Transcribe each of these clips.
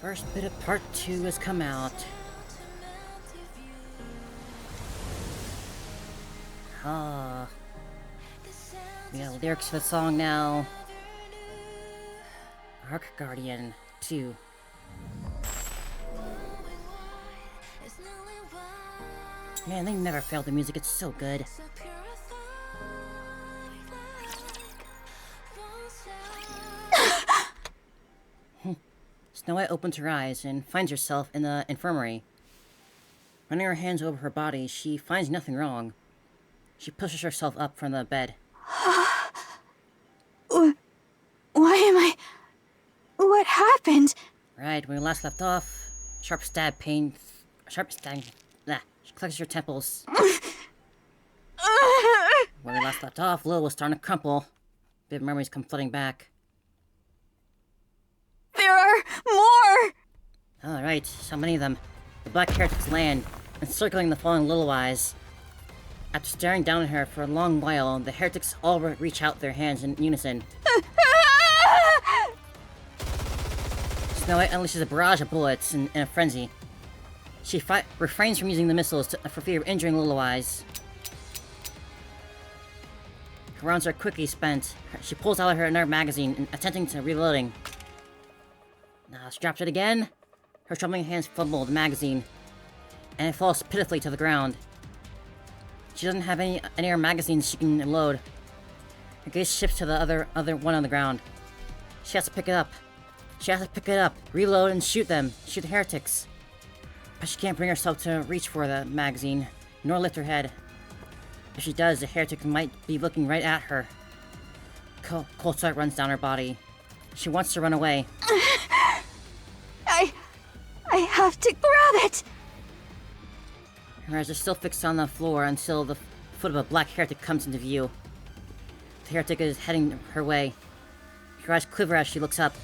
First bit of part 2 has come out. We got lyrics for the song now. Arc Guardian 2. Man, they never failed the music, it's so good. Snow White opens her eyes and finds herself in the infirmary. Running her hands over her body, she finds nothing wrong. She pushes herself up from the bed. Why am I... What happened? Right, when we last left off, sharp stab pain... She clutches her temples. When we last left off, Lil was starting to crumple. Bit memories come flooding back. There are more! Alright, so many of them. The black heretics land, encircling the falling little eyes. After staring down at her for a long while, the heretics all reach out their hands in unison. Snow White unleashes a barrage of bullets in a frenzy. She refrains from using the missiles for fear of injuring Little Eyes. Her rounds are quickly spent. She pulls out her another magazine, attempting to reloading. Now she drops it again. Her trembling hands fumble the magazine, and it falls pitifully to the ground. She doesn't have any other magazines she can load. Her gaze shifts to the other one on the ground. She has to pick it up. Reload and shoot them. Shoot the heretics. But she can't bring herself to reach for the magazine, nor lift her head. If she does, the heretic might be looking right at her. Cold sweat runs down her body. She wants to run away. I have to grab it! Her eyes are still fixed on the floor until the foot of a black heretic comes into view. The heretic is heading her way. Her eyes quiver as she looks up.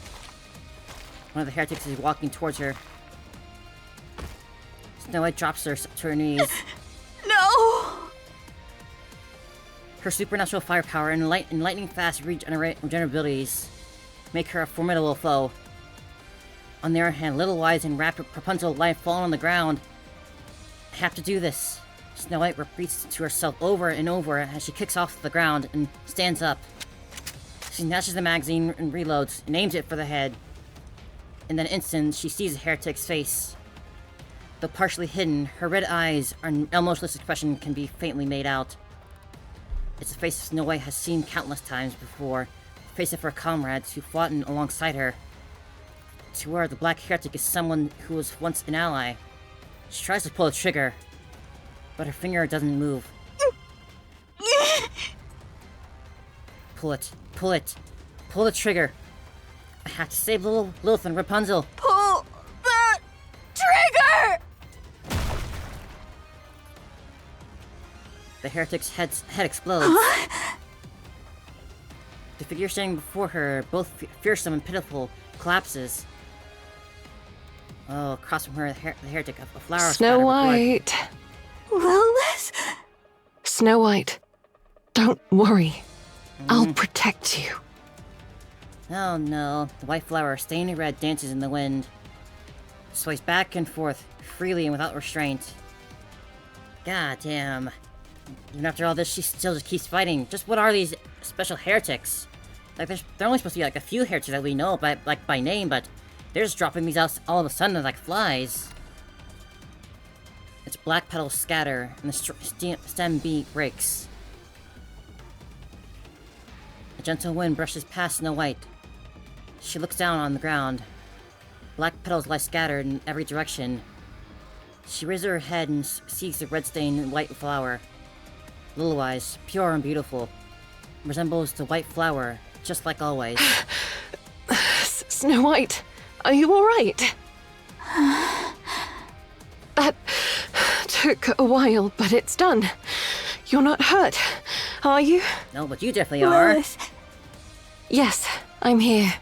One of the heretics is walking towards her. Snow White drops her to her knees. No! Her supernatural firepower and lightning fast regenerabilities make her a formidable foe. On the other hand, Little Eyes and rapid Rapunzel lie fallen on the ground. I have to do this. Snow White repeats to herself over and over as she kicks off the ground and stands up. She snatches the magazine and reloads and aims it for the head. In that instant, she sees the heretic's face. Though partially hidden, her red eyes and emotionless expression can be faintly made out. It's a face Snow White has seen countless times before, the face of her comrades who fought alongside her. To her, the black heretic is someone who was once an ally. She tries to pull the trigger, but her finger doesn't move. Pull it. Pull the trigger. I have to save Lilith and Rapunzel. Pull the trigger! The heretic's head explodes. The figure standing before her, both fearsome and pitiful, collapses. Oh, across from her, the heretic, a flower. Snow White. Lilith? Snow White. Don't worry. I'll protect you. Oh no, the white flower, stained red, dances in the wind. Sways back and forth, freely and without restraint. God damn. Even after all this, she still just keeps fighting. Just what are these special heretics? Like, they're only supposed to be like a few heretics that we know by name, but they're just dropping these out all of a sudden like flies. Its black petals scatter, and the stem breaks. A gentle wind brushes past Snow White. She looks down on the ground. Black petals lie scattered in every direction. She raises her head and sees the red-stained white flower. Little Eyes, pure and beautiful, resembles the white flower, just like always. Snow White, are you alright? That took a while, but it's done. You're not hurt, are you? No, but you definitely are. Lilith, Yes, I'm here.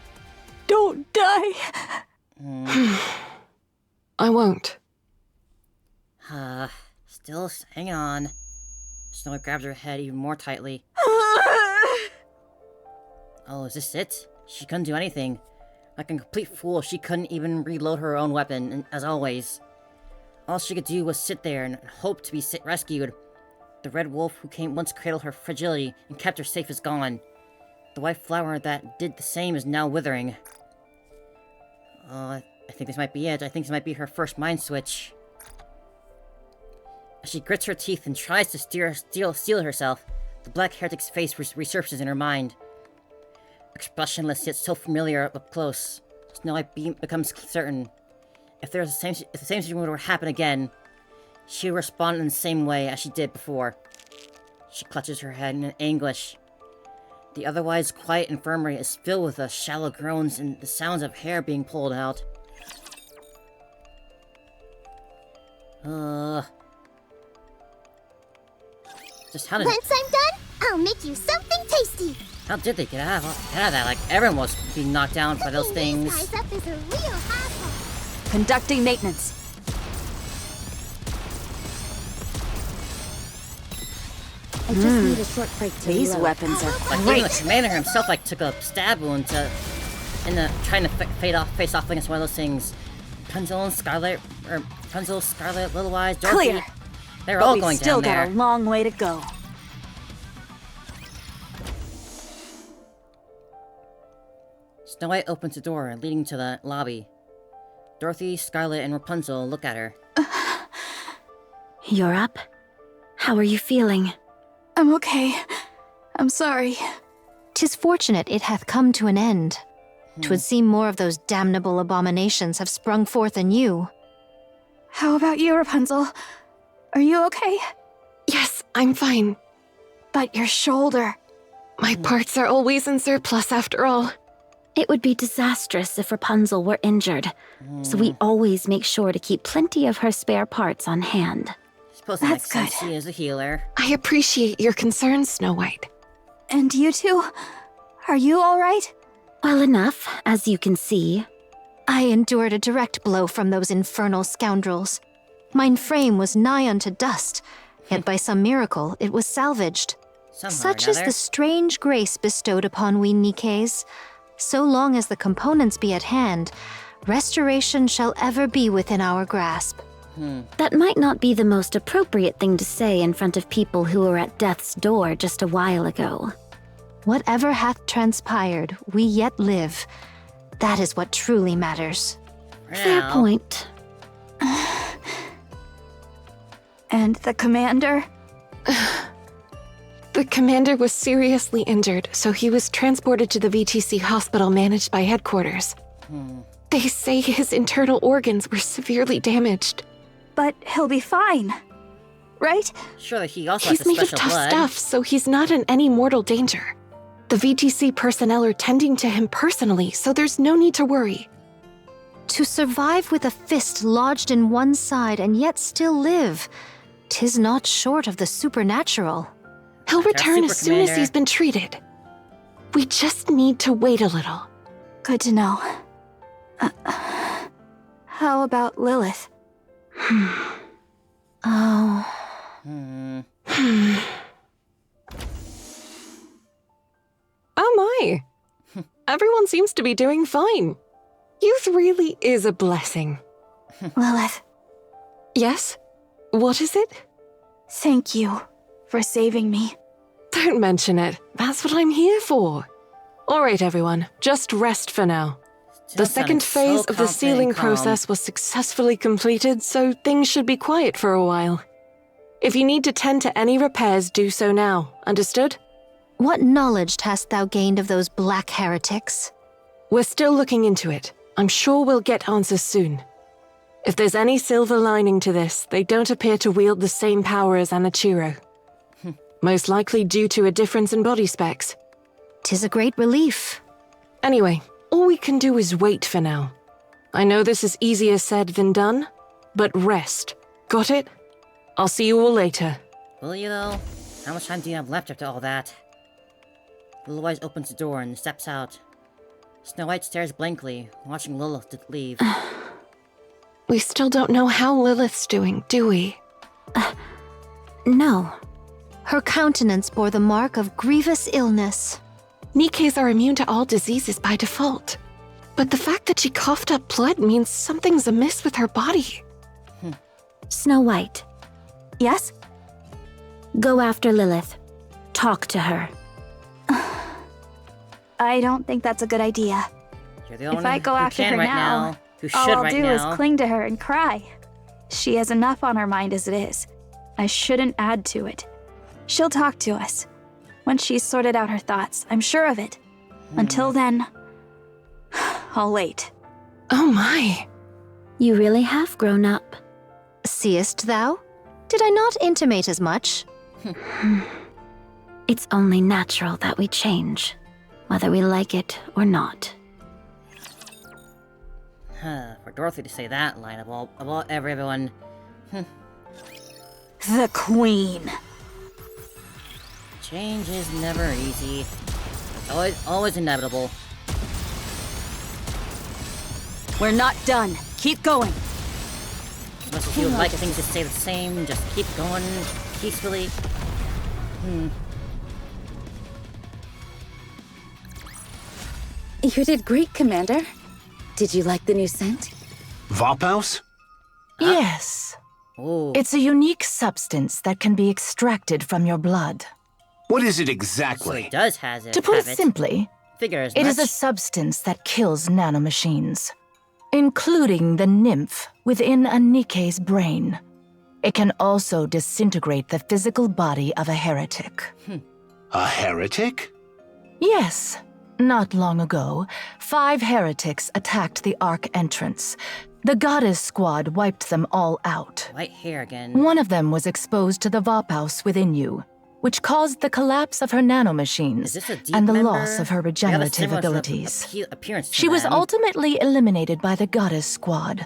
don't die. I won't. Still hang on. Snow White grabs her head even more tightly. Oh, is this it? She couldn't do anything. Like a complete fool, she couldn't even reload her own weapon, and as always. All she could do was sit there and hope to be rescued. The red wolf who once cradled her fragility and kept her safe is gone. The white flower that did the same is now withering. I think this might be it. I think this might be her first mind switch. As she grits her teeth and tries to steel herself, the black heretic's face resurfaces in her mind. Expressionless yet so familiar up close, Snow White becomes certain. If the same situation were to happen again, she would respond in the same way as she did before. She clutches her head in anguish. The otherwise quiet infirmary is filled with the shallow groans and the sounds of hair being pulled out. Just how did... Once I'm done, I'll make you something tasty. How did they get out of that? Like, everyone was being knocked down by those Cooking things. these guys up is a real hassle. Conducting maintenance. I just need a short break to These reload. weapons are Like, even the commander himself, like, took a stab wound trying to face off against one of those things. Rapunzel, Scarlet, Little Eyes, Dorothy. Clear. They're But all we've going still down got there. a long way to go. Snow White opens the door, leading to the lobby. Dorothy, Scarlet, and Rapunzel look at her. You're up? How are you feeling? I'm okay. I'm sorry. 'Tis fortunate it hath come to an end. 'Twould seem more of those damnable abominations have sprung forth in you. How about you, Rapunzel? Are you okay? Yes, I'm fine. But your shoulder. My parts are always in surplus after all. It would be disastrous if Rapunzel were injured, so we always make sure to keep plenty of her spare parts on hand. Suppose that makes That's sense. good. She is a healer. I appreciate your concern, Snow White. And you two? Are you all right? Well enough, as you can see. I endured a direct blow from those infernal scoundrels. Mine frame was nigh unto dust, yet by some miracle it was salvaged. Somehow Such or is another. the strange grace bestowed upon we Nikkes. So long as the components be at hand, restoration shall ever be within our grasp. That might not be the most appropriate thing to say in front of people who were at death's door just a while ago. Whatever hath transpired, we yet live. That is what truly matters. For Fair now. point. And the commander? The commander was seriously injured, so he was transported to the VTC hospital managed by headquarters. They say his internal organs were severely damaged. But he'll be fine. Right? Surely he also has He's the made of special tough blood. stuff, so he's not in any mortal danger. The VTC personnel are tending to him personally, so there's no need to worry. To survive with a fist lodged in one side and yet still live, 'tis not short of the supernatural. He'll return super as soon as commander. he's been treated. We just need to wait a little. Good to know. How about Lilith? Oh, Oh my! Everyone seems to be doing fine. Youth really is a blessing. Lilith, Yes? What is it? thank you for saving me. Don't mention it. That's what I'm here for. All right, everyone. Just rest for now. The Still second sounding phase so of the confident sealing and calm. process was successfully completed, so things should be quiet for a while. If you need to tend to any repairs, do so now. Understood? what knowledge hast thou gained of those black heretics? We're still looking into it. I'm sure we'll get answers soon. If there's any silver lining to this, they don't appear to wield the same power as Anachiro. Most likely due to a difference in body specs. 'Tis a great relief. Anyway, all we can do is wait for now. I know this is easier said than done, but rest. Got it? I'll see you all later. Will you, though? How much time do you have left after all that? Little White opens the door and steps out. Snow White stares blankly, watching Lilith leave. We still don't know how Lilith's doing, do we? No. Her countenance bore the mark of grievous illness. Nikkes are immune to all diseases by default. But the fact that she coughed up blood means something's amiss with her body. Snow White, Yes? go after Lilith. Talk to her. I don't think that's a good idea. You're the only If I go who after can her right now, who should all I'll right do now. is cling to her and cry. She has enough on her mind as it is. I shouldn't add to it. She'll talk to us. Once she's sorted out her thoughts, I'm sure of it. Until then, I'll wait. Oh my. You really have grown up. Seest thou? Did I not intimate as much? It's only natural that we change, whether we like it or not. For Dorothy to say that line of all everyone. The Queen. Change is never easy. It's always inevitable. We're not done. Keep going. As much as you would like things to stay the same, just keep going peacefully. You did great, Commander. Did you like the new scent? Vophouse? Yes. Oh, It's a unique substance that can be extracted from your blood. What is it so exactly? he does has it. To put it have it. simply, Figure as it much. is a substance that kills nanomachines, including the nymph within a Nikke's brain. It can also disintegrate the physical body of a heretic. A heretic? Yes. Not long ago, 5 heretics attacked the Ark entrance. The goddess squad wiped them all out. White hair again. One of them was exposed to the Vophouse within you, which caused the collapse of her Is nanomachines this a deep and the member? loss of her You have a regenerative similar sort of abilities. appearance to She was them. ultimately eliminated by the goddess squad.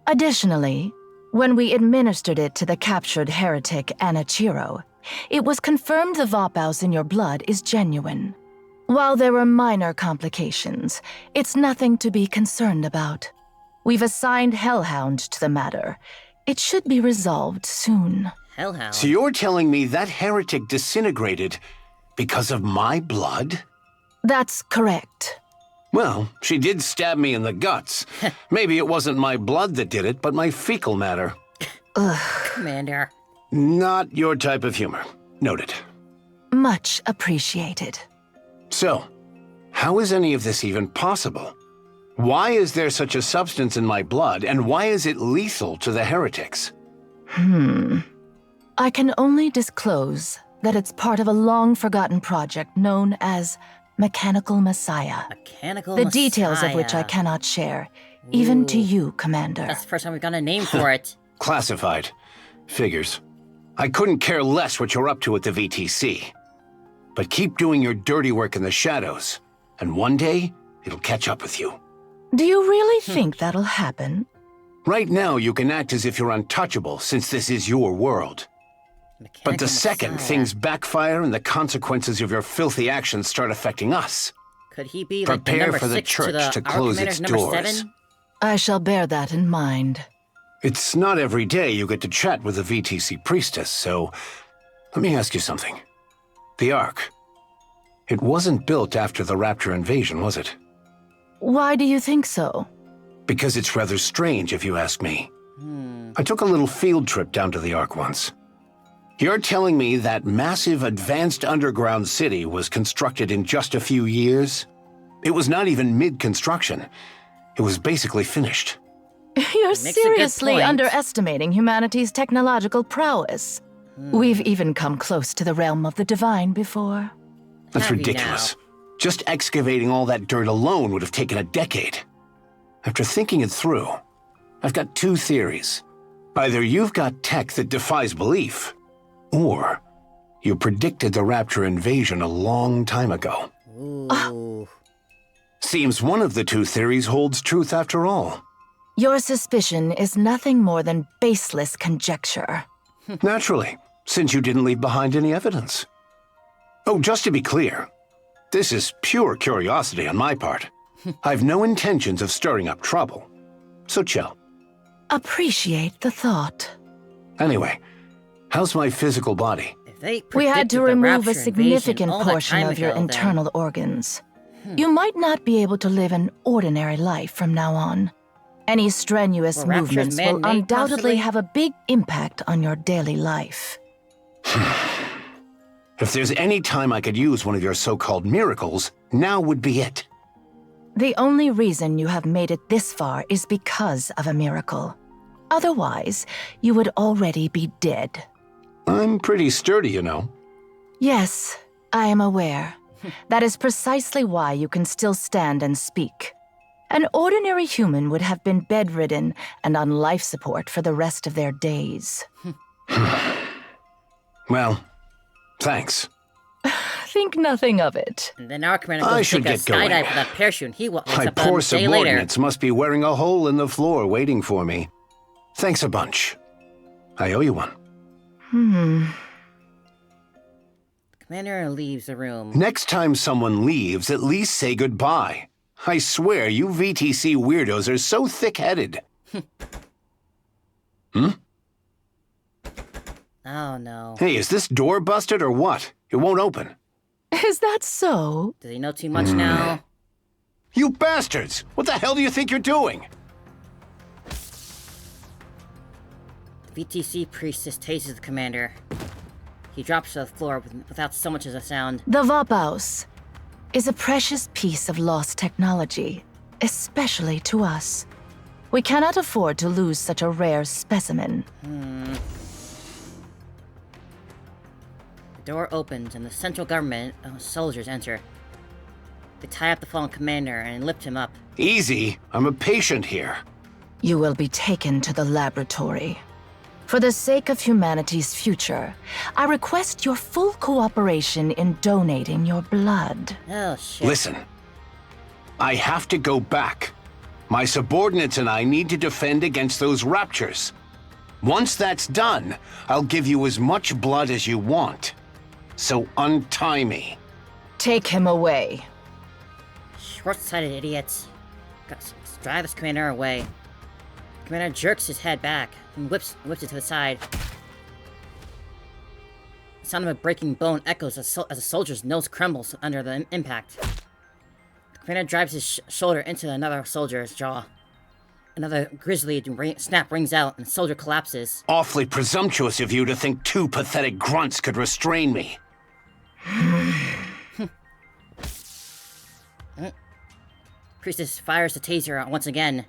Additionally, when we administered it to the captured heretic Anachiro, it was confirmed the Vophouse in your blood is genuine. While there were minor complications, it's nothing to be concerned about. We've assigned Hellhound to the matter. It should be resolved soon. Hellhound. So you're telling me that heretic disintegrated because of my blood? That's correct. Well, she did stab me in the guts. Maybe it wasn't my blood that did it, but my fecal matter. Commander. Not your type of humor. Noted. Much appreciated. So, how is any of this even possible? Why is there such a substance in my blood, and why is it lethal to the heretics? I can only disclose that it's part of a long-forgotten project known as Mechanical Messiah. Mechanical The details of which I Messiah. cannot share, even to Ooh. you, Commander. That's the first time we've got a name for it. Classified. Figures. I couldn't care less what you're up to at the VTC. But keep doing your dirty work in the shadows, and one day, it'll catch up with you. Do you really think that'll happen? Right now, you can act as if you're untouchable, since this is your world. But Mechanical the second Messiah. things backfire and the consequences of your filthy actions start affecting us, Could he be like the prepare number for the 6 church to, the to Our close Commander's its number doors. 7? I shall bear that in mind. it's not every day you get to chat with a VTC priestess, so let me ask you something. The Ark. It wasn't built after the Rapture invasion, was it? Why do you think so? Because it's rather strange, if you ask me. I took a little field trip down to the Ark once. You're telling me that massive advanced underground city was constructed in just a few years? It was not even mid-construction. It was basically finished. You're Makes a good seriously point. underestimating humanity's technological prowess. We've even come close to the realm of the divine before. That's Have you ridiculous. Just excavating all that dirt alone would have taken a decade. After thinking it through, I've got 2 theories. Either you've got tech that defies belief, or you predicted the Rapture invasion a long time ago. Ooh. Seems one of the 2 theories holds truth after all. Your suspicion is nothing more than baseless conjecture. Naturally, since you didn't leave behind any evidence. Oh, just to be clear, this is pure curiosity on my part. I've no intentions of stirring up trouble, so chill. Appreciate the thought. Anyway, how's my physical body? If they We had predicted to the remove Rapture a significant invasion all that portion time of your ago, then- internal organs. You might not be able to live an ordinary life from now on. Any strenuous Well, Rapture's movements will man-made undoubtedly constantly? have a big impact on your daily life. If there's any time I could use one of your so-called miracles, now would be it. The only reason you have made it this far is because of a miracle. Otherwise, you would already be dead. I'm pretty sturdy, you know. Yes, I am aware. That is precisely why you can still stand and speak. An ordinary human would have been bedridden and on life support for the rest of their days. Well, thanks. Think nothing of it. And then our commander I goes to should take a get going. skydive with that parachute, and he wakes My up poor a day later. subordinates must be wearing a hole in the floor waiting for me. Thanks a bunch. I owe you one. Commander leaves the room. Next time someone leaves, at least say goodbye. I swear, you VTC weirdos are so thick-headed. Oh no. Hey, is this door busted or what? It won't open. Is that so? Does he know too much now? You bastards! What the hell do you think you're doing? The VTC priestess tases the commander. He drops to the floor without so much as a sound. The Vapaus is a precious piece of lost technology, especially to us. We cannot afford to lose such a rare specimen. The door opens and the central government soldiers enter. They tie up the fallen commander and lift him up. Easy. I'm a patient here. You will be taken to the laboratory. For the sake of humanity's future, I request your full cooperation in donating your blood. Oh shit. Listen. I have to go back. My subordinates and I need to defend against those raptures. Once that's done, I'll give you as much blood as you want. So untie me. Take him away. Short-sighted idiots. Drive this commander away. Commander jerks his head back and whips it to the side. The sound of a breaking bone echoes as a soldier's nose crumbles under the impact. The commander drives his shoulder into another soldier's jaw. Another grisly snap rings out and the soldier collapses. Awfully presumptuous of you to think two pathetic grunts could restrain me. Priestess fires the taser once again.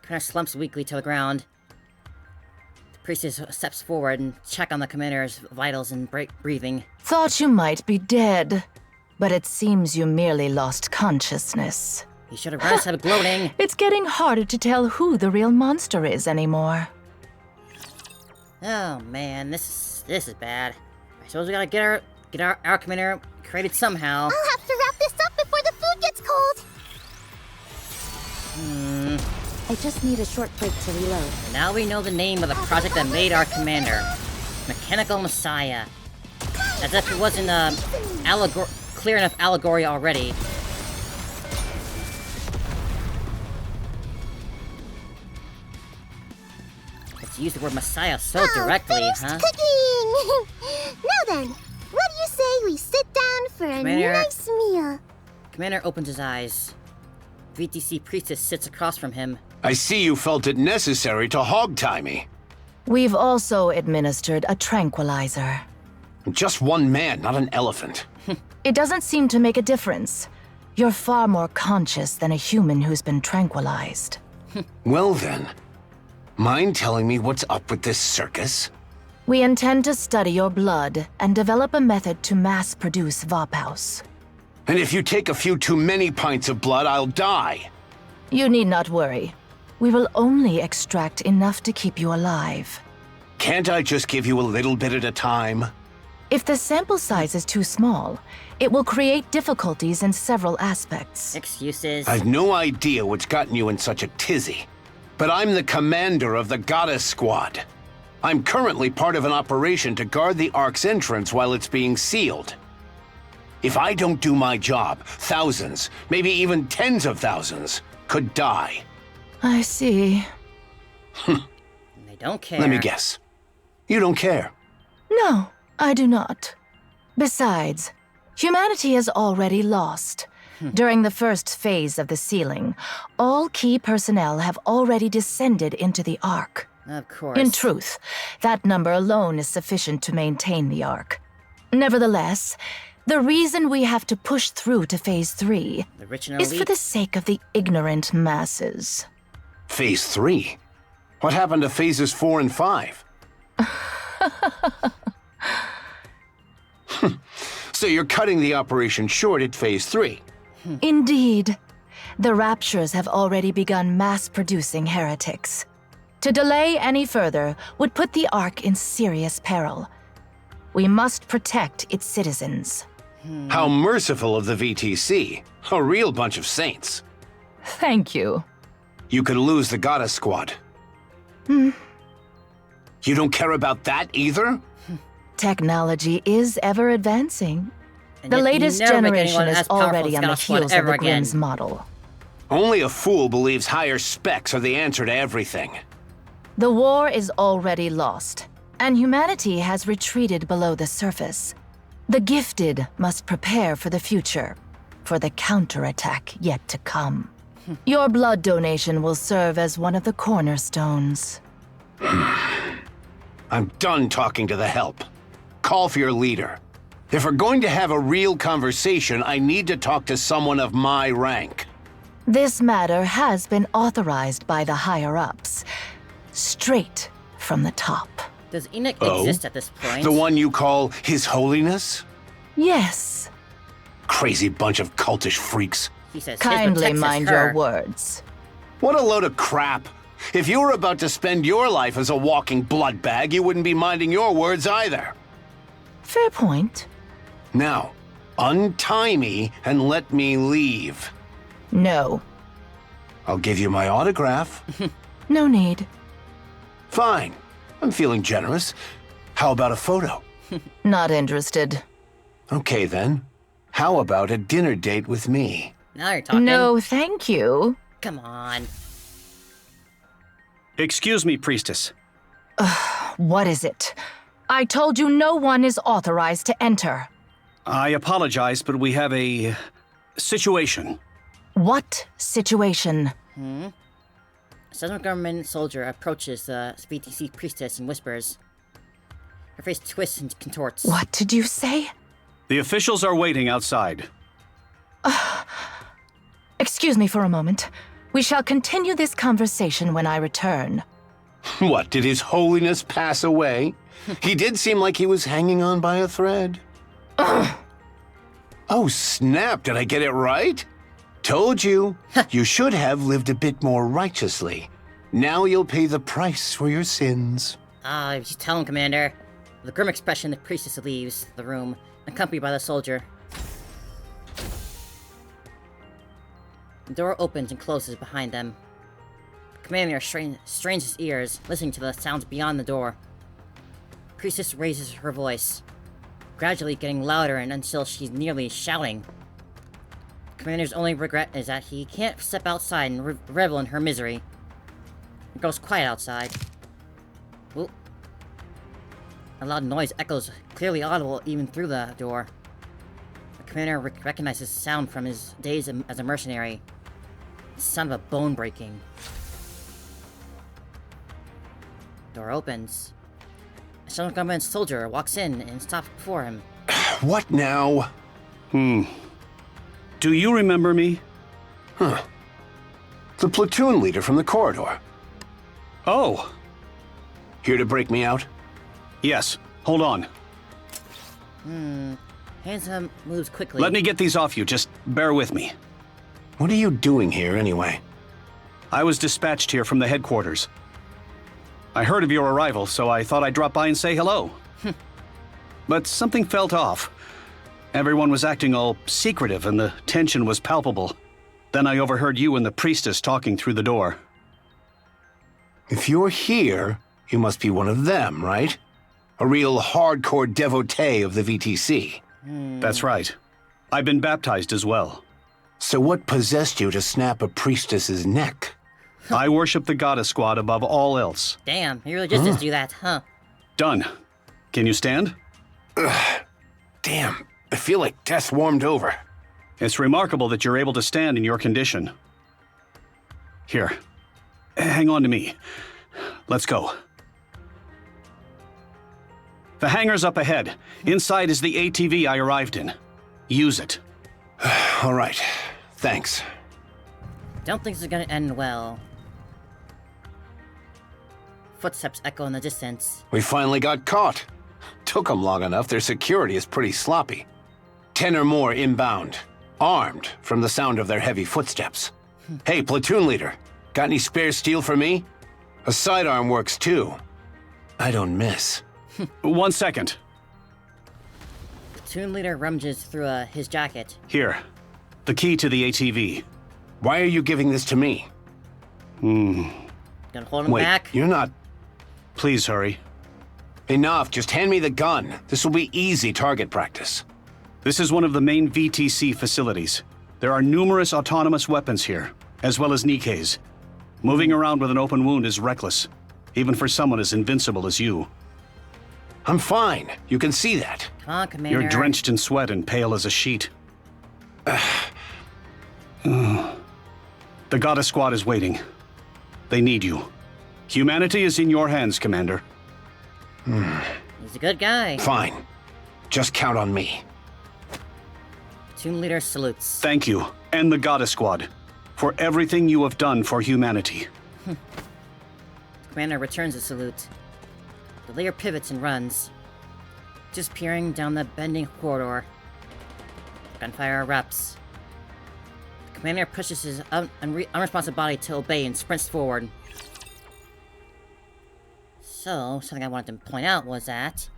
Commander slumps weakly to the ground. The priestess steps forward and checks on the commander's vitals and breathing. Thought you might be dead, but it seems you merely lost consciousness. He should have run instead of gloating. It's getting harder to tell who the real monster is anymore. Oh man, this is bad. I suppose we gotta get our commander created somehow. I'll have to wrap this up before the food gets cold. I just need a short break to reload. Now we know the name of the project that made our commander. Mechanical Messiah. As if it wasn't clear enough allegory already. Let's use the word Messiah so directly, huh? Cooking! Now then, what do you say we sit down for a Commander. nice meal? Commander opens his eyes. VTC priestess sits across from him. I see you felt it necessary to hog-tie me. We've also administered a tranquilizer. I'm just one man, not an elephant. It doesn't seem to make a difference. You're far more conscious than a human who's been tranquilized. Well then, mind telling me what's up with this circus? We intend to study your blood and develop a method to mass-produce Vapaus. And if you take a few too many pints of blood, I'll die. You need not worry. We will only extract enough to keep you alive. Can't I just give you a little bit at a time? If the sample size is too small, it will create difficulties in several aspects. Excuses. I've no idea what's gotten you in such a tizzy, but I'm the commander of the Goddess Squad. I'm currently part of an operation to guard the Ark's entrance while it's being sealed. If I don't do my job, thousands, maybe even tens of thousands, could die. I see. They don't care. Let me guess. You don't care. No, I do not. Besides, Humanity has already lost. During the first phase of the sealing, all key personnel have already descended into the Ark. Of course. In truth, that number alone is sufficient to maintain the Ark. Nevertheless, the reason we have to push through to Phase 3 the rich and is for elite. the sake of the ignorant masses. Phase 3? What happened to phases 4 and 5? So you're cutting the operation short at Phase 3? Indeed. The Raptures have already begun mass-producing heretics. To delay any further would put the Ark in serious peril. We must protect its citizens. How merciful of the VTC. A real bunch of saints. Thank you. You could lose the Goddess Squad. You don't care about that either? Technology is ever advancing. And The yet you latest never make generation anyone is as powerful already as on the Goddess Squad heels of ever the again. Grimm's model. Only a fool believes higher specs are the answer to everything. The war is already lost, and humanity has retreated below the surface. The gifted must prepare for the future, for the counterattack yet to come. Your blood donation will serve as one of the cornerstones. I'm done talking to the help. Call for your leader. If we're going to have a real conversation, I need to talk to someone of my rank. This matter has been authorized by the higher-ups, straight from the top. Does Enoch Oh? exist at this point? The one you call His Holiness? Yes, Crazy bunch of cultish freaks. He says his kindly protects mind her. your words. What a load of crap. If you were about to spend your life as a walking blood bag, you wouldn't be minding your words either. Fair point. Now, untie me and let me leave. No, I'll give you my autograph. no need. Fine. I'm feeling generous. How about a photo? Not interested. Okay then. How about a dinner date with me? Now you're talking. No, thank you. Come on. Excuse me, priestess. What is it? I told you no one is authorized to enter. I apologize, but we have a situation. What situation? A Southern government soldier approaches the VTC priestess and whispers. Her face twists and contorts. What did you say? The officials are waiting outside. Excuse me for a moment. We shall continue this conversation when I return. What, did His Holiness pass away? He did seem like he was hanging on by a thread. Oh, snap, did I get it right? Told you. You should have lived a bit more righteously. Now you'll pay the price for your sins. Just tell him, Commander. With a grim expression, the priestess leaves the room, accompanied by the soldier. The door opens and closes behind them. The commander strains his ears, listening to the sounds beyond the door. The priestess raises her voice, gradually getting louder and until she's nearly shouting. The commander's only regret is that he can't step outside and revel in her misery. It goes quiet outside. Ooh. A loud noise echoes, clearly audible even through the door. The commander recognizes the sound from his days as a mercenary. The sound of a bone breaking. Door opens. A Southern government soldier walks in and stops before him. What now? Do you remember me? The platoon leader from the corridor. Oh, Here to break me out? yes. Hold on. Handsome moves quickly. Let me get these off you. Just bear with me. What are you doing here anyway? I was dispatched here from the headquarters. I heard of your arrival, so I thought I'd drop by and say hello. But something felt off. Everyone was acting all secretive and the tension was palpable. Then I overheard you and the priestess talking through the door. If you're here, you must be one of them, right? A real hardcore devotee of the VTC. That's right. I've been baptized as well. So what possessed you to snap a priestess's neck? I worship the Goddess Squad above all else. Damn, you really just do that, huh? Done. Can you stand? Damn, I feel like death warmed over. It's remarkable that you're able to stand in your condition. Here, hang on to me. Let's go. The hangar's up ahead. Inside is the ATV I arrived in. Use it. All right. Thanks. Don't think this is gonna end well. Footsteps echo in the distance. We finally got caught. Took them long enough. Their security is pretty sloppy. 10 or more inbound. Armed from the sound of their heavy footsteps. Hey, platoon leader. Got any spare steel for me? A sidearm works too. I don't miss. 1 second. Platoon leader rummages through his jacket. Here. The key to the ATV. Why are you giving this to me? Gonna hold him Wait, back? you're not... Please hurry. Enough, just hand me the gun. This will be easy target practice. This is one of the main VTC facilities. There are numerous autonomous weapons here, as well as Nikke's. Moving around with an open wound is reckless, even for someone as invincible as you. I'm fine. You can see that. Come on, Commander. You're drenched in sweat and pale as a sheet. The Goddess Squad is waiting. They need you. Humanity is in your hands, Commander. He's a good guy. Fine. Just count on me. Platoon leader salutes. Thank you, and the Goddess Squad, for everything you have done for humanity. Commander returns the salute. The leader pivots and runs, disappearing down the bending corridor. Gunfire erupts. The commander pushes his unresponsive body to obey and sprints forward. So, something I wanted to point out was that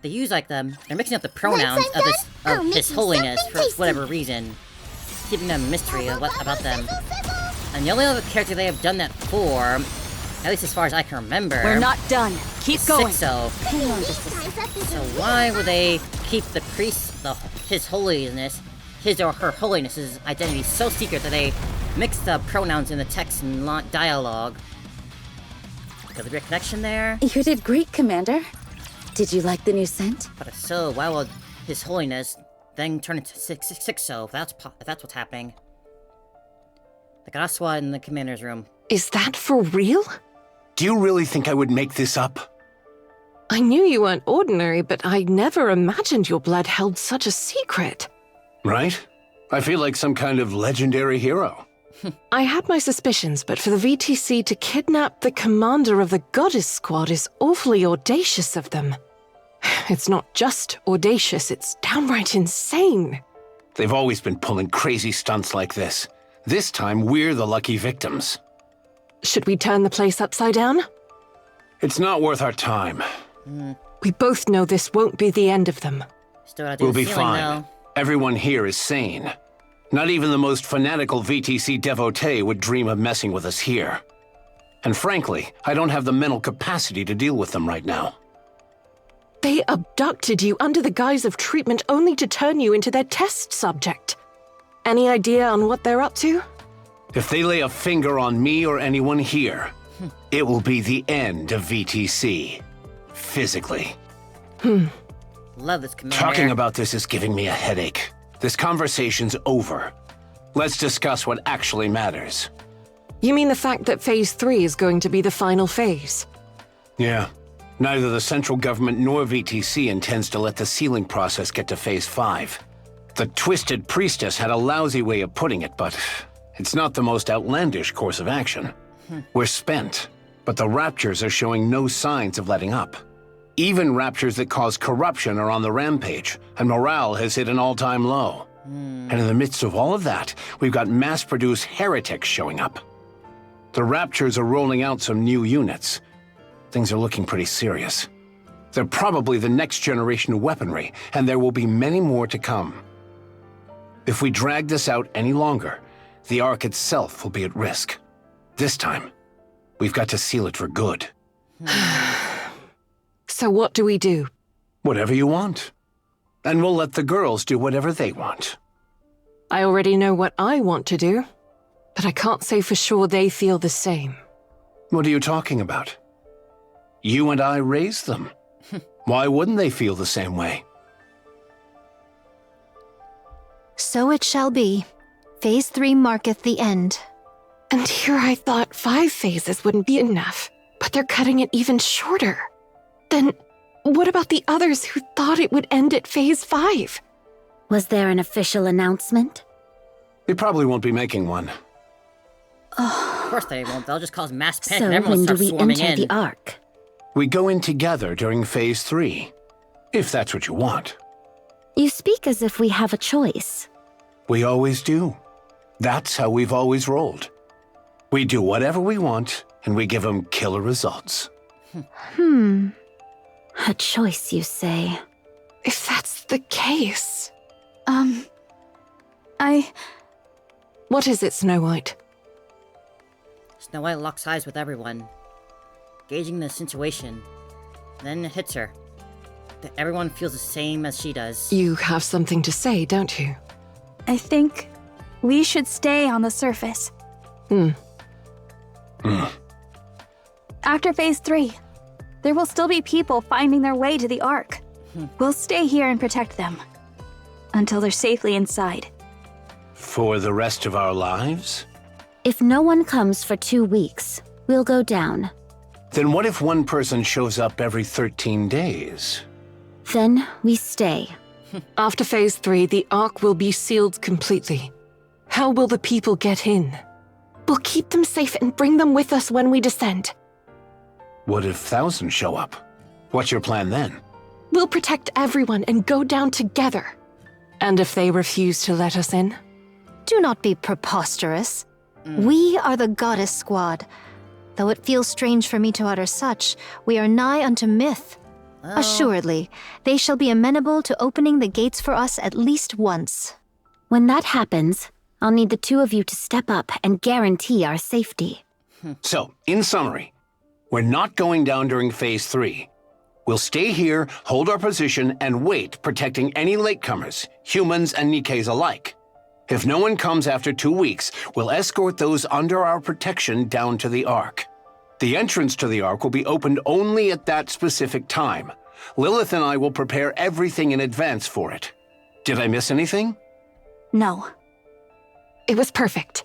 they use they're mixing up the pronouns of His Holiness for whatever reason, keeping them a mystery about them. And the only other character they have done that for, at least as far as I can remember, We're not done. Keep going. So why would they keep the priest, His Holiness, his or her holiness's identity so secret that they mix the pronouns in the text and dialogue? Got a great connection there. You did great, Commander. Did you like the new scent? But if so, why would His Holiness then turn into 660 if that's what's happening? The Goddess Squad in the commander's room. Is that for real? Do you really think I would make this up? I knew you weren't ordinary, but I never imagined your blood held such a secret. Right? I feel like some kind of legendary hero. I had my suspicions, but for the VTC to kidnap the commander of the Goddess Squad is awfully audacious of them. It's not just audacious, it's downright insane. They've always been pulling crazy stunts like this. This time, we're the lucky victims. Should we turn the place upside down? It's not worth our time. We both know this won't be the end of them. Still gotta do We'll the be ceiling, fine. though. Everyone here is sane. Not even the most fanatical VTC devotee would dream of messing with us here. And frankly, I don't have the mental capacity to deal with them right now. They abducted you under the guise of treatment only to turn you into their test subject. Any idea on what they're up to? If they lay a finger on me or anyone here, it will be the end of VTC. Physically. Love this commander. Talking about this is giving me a headache. This conversation's over. Let's discuss what actually matters. You mean the fact that Phase 3 is going to be the final phase? Yeah. Neither the central government nor VTC intends to let the sealing process get to Phase 5. The Twisted Priestess had a lousy way of putting it, but it's not the most outlandish course of action. We're spent, but the Raptures are showing no signs of letting up. Even Raptures that cause corruption are on the rampage, and morale has hit an all-time low. And in the midst of all of that, we've got mass-produced heretics showing up. The Raptures are rolling out some new units. Things are looking pretty serious. They're probably the next generation of weaponry, and there will be many more to come. If we drag this out any longer, the Ark itself will be at risk. This time, we've got to seal it for good. So what do we do? Whatever you want. And we'll let the girls do whatever they want. I already know what I want to do, but I can't say for sure they feel the same. What are you talking about? You and I raised them. Why wouldn't they feel the same way? So it shall be. Phase 3 marketh the end. And here I thought 5 phases wouldn't be enough, but they're cutting it even shorter. Then, what about the others who thought it would end at phase 5? Was there an official announcement? They probably won't be making one. Of course they won't. They'll just cause mass panic So and everyone when do starts we swarming enter in. the Ark? We go in together during phase 3, if that's what you want. You speak as if we have a choice. We always do. That's how we've always rolled. We do whatever we want, and we give them killer results. A choice, you say? If that's the case... What is it, Snow White? Snow White locks eyes with everyone, gauging the situation. Then it hits her that everyone feels the same as she does. You have something to say, don't you? I think we should stay on the surface. After phase 3, there will still be people finding their way to the Ark. We'll stay here and protect them until they're safely inside. For the rest of our lives? If no one comes for 2 weeks, we'll go down. Then what if one person shows up every 13 days? Then we stay. After phase 3, the Ark will be sealed completely. How will the people get in? We'll keep them safe and bring them with us when we descend. What if thousands show up? What's your plan then? We'll protect everyone and go down together. And if they refuse to let us in? Do not be preposterous. We are the Goddess Squad. Though it feels strange for me to utter such, we are nigh unto myth. Assuredly, they shall be amenable to opening the gates for us at least once. When that happens, I'll need the 2 of you to step up and guarantee our safety. So, in summary, we're not going down during phase 3. We'll stay here, hold our position, and wait, protecting any latecomers, humans and Nikkes alike. If no one comes after 2 weeks, we'll escort those under our protection down to the Ark. The entrance to the Ark will be opened only at that specific time. Lilith and I will prepare everything in advance for it. Did I miss anything? No. It was perfect.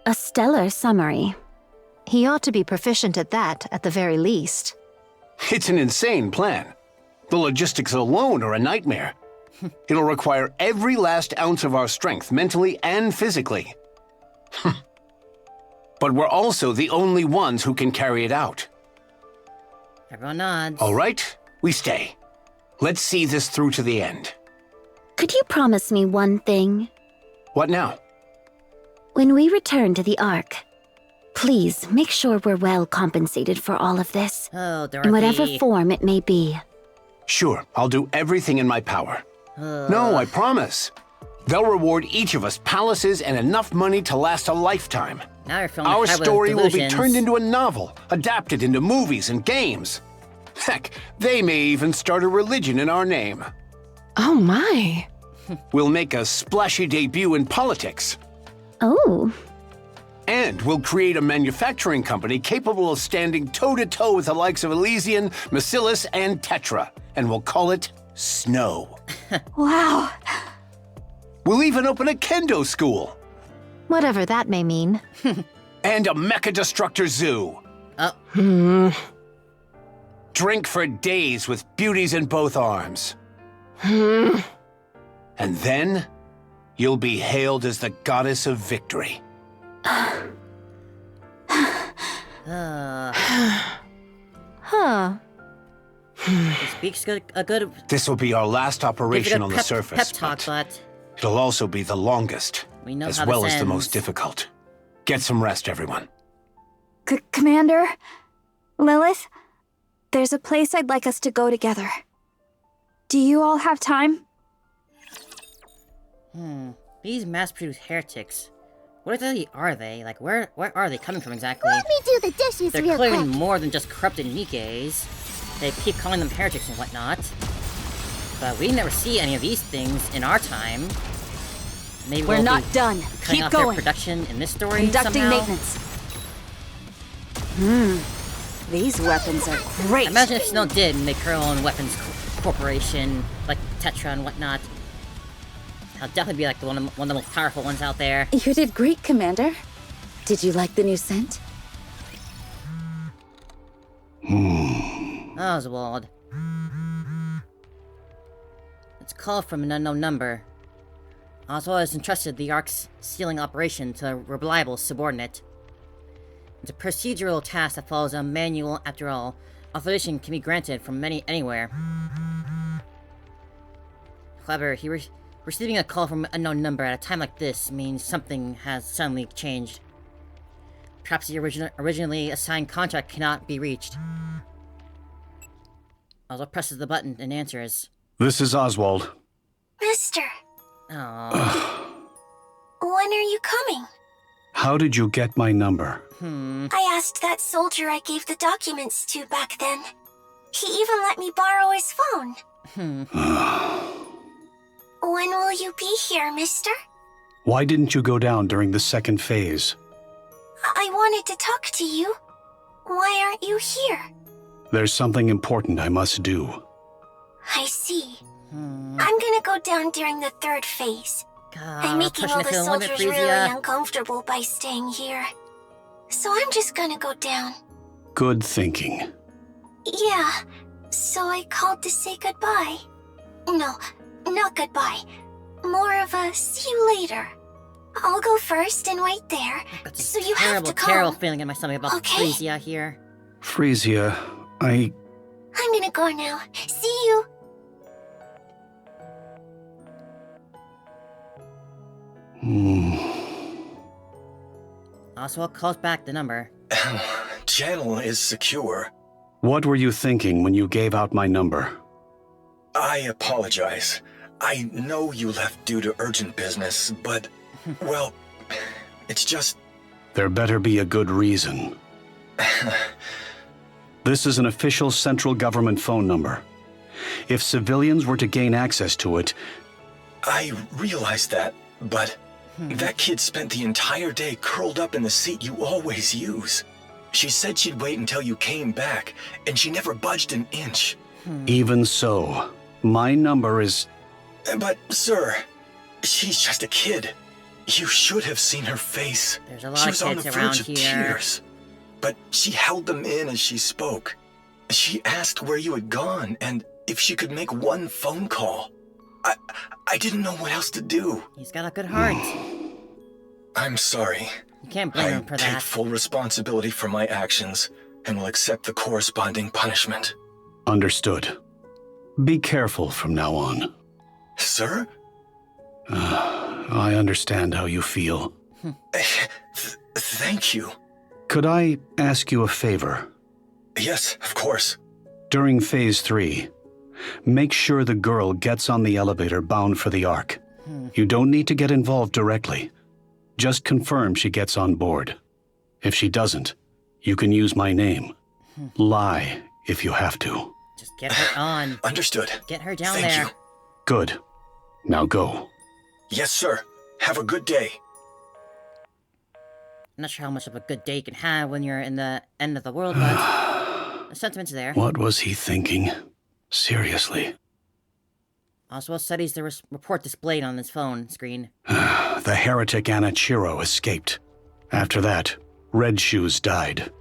A stellar summary. He ought to be proficient at that, at the very least. It's an insane plan. The logistics alone are a nightmare. It'll require every last ounce of our strength, mentally and physically. But we're also the only ones who can carry it out. Everyone nods. All right, we stay. Let's see this through to the end. Could you promise me one thing? What now? When we return to the Ark, please make sure we're well compensated for all of this. Oh, Dorothy. In whatever form it may be. Sure, I'll do everything in my power. No, I promise. They'll reward each of us palaces and enough money to last a lifetime. Now you're filling Our the head with story will be delusions. turned into a novel, adapted into movies and games. Heck, they may even start a religion in our name. Oh my. We'll make a splashy debut in politics. Oh. And we'll create a manufacturing company capable of standing toe-to-toe with the likes of Elysian, Macillus, and Tetra. And we'll call it Snow. Wow. We'll even open a kendo school. Whatever that may mean. And a mecha destructor zoo. Drink for days with beauties in both arms. And then, you'll be hailed as the goddess of victory. Huh. He speaks a good This will be our last operation on the pep surface, talk, but it'll also be the longest, we know as how well this as the ends. most difficult. Get some rest, everyone. Commander? Lilith? There's a place I'd like us to go together. Do you all have time? These mass-produced heretics. What exactly are they? Like, where are they coming from exactly? Let me do the dishes They're real clearly quick. more than just corrupted Nikkes. They keep calling them heretics and whatnot. But we never see any of these things in our time. Maybe We're we'll not be done. cutting Keep off their going. production in this story Conducting somehow. maintenance. These weapons are great. Imagine if Snow did make her own weapons corporation, like Tetra and whatnot. I'll definitely be like one of the most powerful ones out there. You did great, Commander. Did you like the new scent? Oswald. It's a call from an unknown number. Oswald has entrusted the Ark's sealing operation to a reliable subordinate. It's a procedural task that follows a manual. After all, authorization can be granted from anywhere. However, receiving a call from an unknown number at a time like this means something has suddenly changed. Perhaps the originally assigned contract cannot be reached. Oswald presses the button and answers. This is Oswald. Mister, Aww. when are you coming? How did you get my number? I asked that soldier I gave the documents to back then. He even let me borrow his phone. When will you be here, mister? Why didn't you go down during the second phase? I wanted to talk to you. Why aren't you here? There's something important I must do. I see. I'm gonna go down during the third phase. I'm making all the soldiers really uncomfortable by staying here. So I'm just gonna go down. Good thinking. Yeah, so I called to say goodbye. No, not goodbye. More of a see you later. I'll go first and wait there, so you have to come. Terrible feeling in my stomach about Frisia here. Frisia, I'm gonna go now. See you. Oswald calls back the number. Channel is secure. What were you thinking when you gave out my number? I apologize. I know you left due to urgent business, but, well, it's just... There better be a good reason. This is an official central government phone number. If civilians were to gain access to it... I realize that, but that kid spent the entire day curled up in the seat you always use. She said she'd wait until you came back, and she never budged an inch. Even so, my number is... But, sir, she's just a kid. You should have seen her face. There's a lot of kids around here. Tears. But she held them in as she spoke. She asked where you had gone, and if she could make one phone call. I didn't know what else to do. He's got a good heart. I'm sorry. You can't blame him for that. I take full responsibility for my actions, and will accept the corresponding punishment. Understood. Be careful from now on. Sir? I understand how you feel. Thank you. Could I ask you a favor? Yes, of course. During Phase 3, make sure the girl gets on the elevator bound for the Ark. You don't need to get involved directly. Just confirm she gets on board. If she doesn't, you can use my name. Lie if you have to. Just get her on. Understood. Get her down Thank there. you. Good. Now go. Yes, sir. Have a good day. I'm not sure how much of a good day you can have when you're in the end of the world, but the sentiment's there. What was he thinking? Seriously. Oswald studies the report displayed on his phone screen. The heretic Anichiro escaped. After that, Red Shoes died.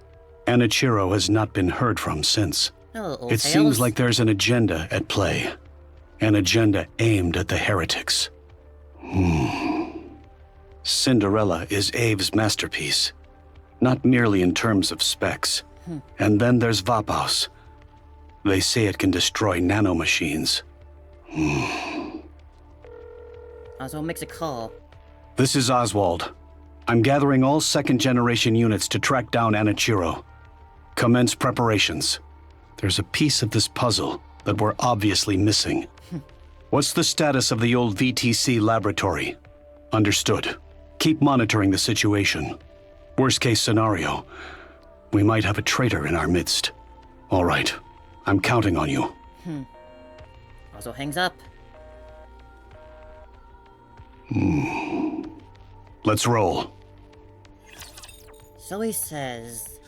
Anichiro has not been heard from since. It seems like there's an agenda at play. An agenda aimed at the heretics. Cinderella is Abe's masterpiece. Not merely in terms of specs. And then there's Vapaus. They say it can destroy nanomachines. Oswald makes a call. This is Oswald. I'm gathering all second-generation units to track down Anichiro. Commence preparations. There's a piece of this puzzle that we're obviously missing. What's the status of the old VTC laboratory? Understood. Keep monitoring the situation. Worst-case scenario, we might have a traitor in our midst. All right. I'm counting on you. Oswald hangs up. Let's roll. So he says.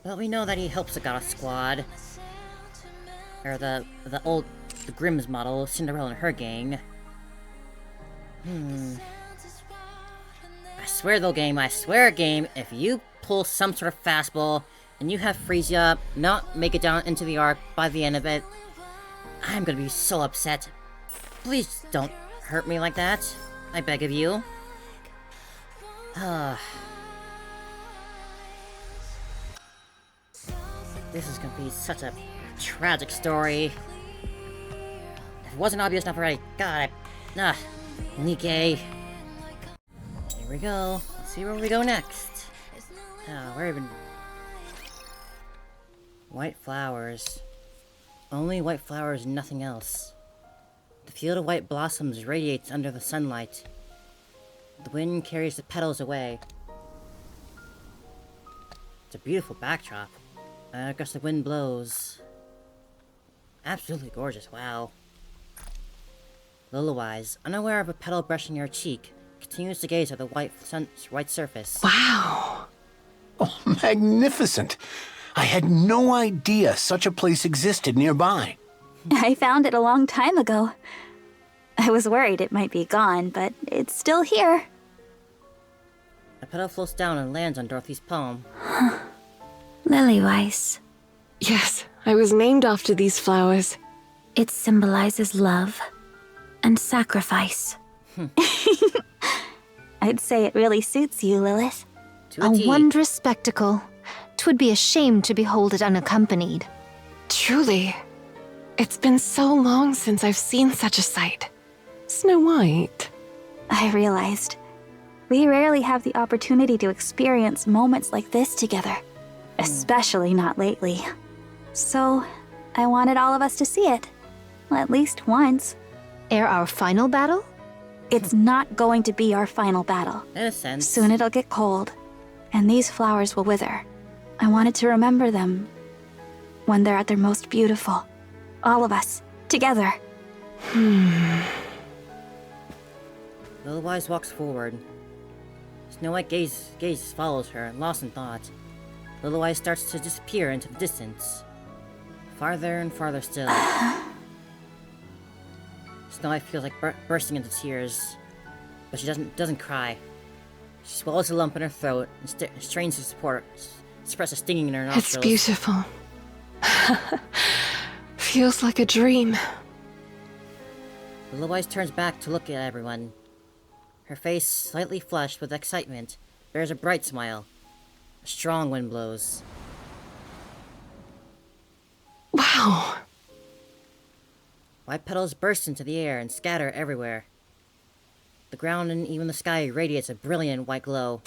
But we know that he helps the Goddess Squad. Or the Grimm's model, Cinderella and her gang. I swear though, game, if you pull some sort of fastball and you have Frisia not make it down into the arc by the end of it, I'm gonna be so upset. Please don't hurt me like that. I beg of you. This is gonna be such a tragic story. If it wasn't obvious enough already, God, Nikke. Here we go. Let's see where we go next. Where even? White flowers. Only white flowers and nothing else. The field of white blossoms radiates under the sunlight. The wind carries the petals away. It's a beautiful backdrop. I guess the wind blows. Absolutely gorgeous, wow. Lilywise, unaware of a petal brushing her cheek, continues to gaze at the white surface. Wow. Oh, magnificent. I had no idea such a place existed nearby. I found it a long time ago. I was worried it might be gone, but it's still here. A petal floats down and lands on Dorothy's palm. Lilywise. Yes, I was named after these flowers. It symbolizes love and sacrifice. I'd say it really suits you, Lilith. To a T. wondrous spectacle. 'Twould be a shame to behold it unaccompanied. Truly. It's been so long since I've seen such a sight. Snow White. I realized we rarely have the opportunity to experience moments like this together, especially not lately. So, I wanted all of us to see it, at least once. Ere our final battle? It's not going to be our final battle. In a sense. Soon it'll get cold, and these flowers will wither. I wanted to remember them when they're at their most beautiful. All of us, together. Lilywise walks forward. Snow White gaze follows her, lost in thought. Lilywise starts to disappear into the distance. Farther and farther still. Snow White feels like bursting into tears, but she doesn't cry. She swallows a lump in her throat and strains to suppress a stinging in her nostrils. It's beautiful. Feels like a dream. Lilywise turns back to look at everyone. Her face, slightly flushed with excitement, bears a bright smile. A strong wind blows. Wow. White petals burst into the air and scatter everywhere. The ground and even the sky radiates a brilliant white glow.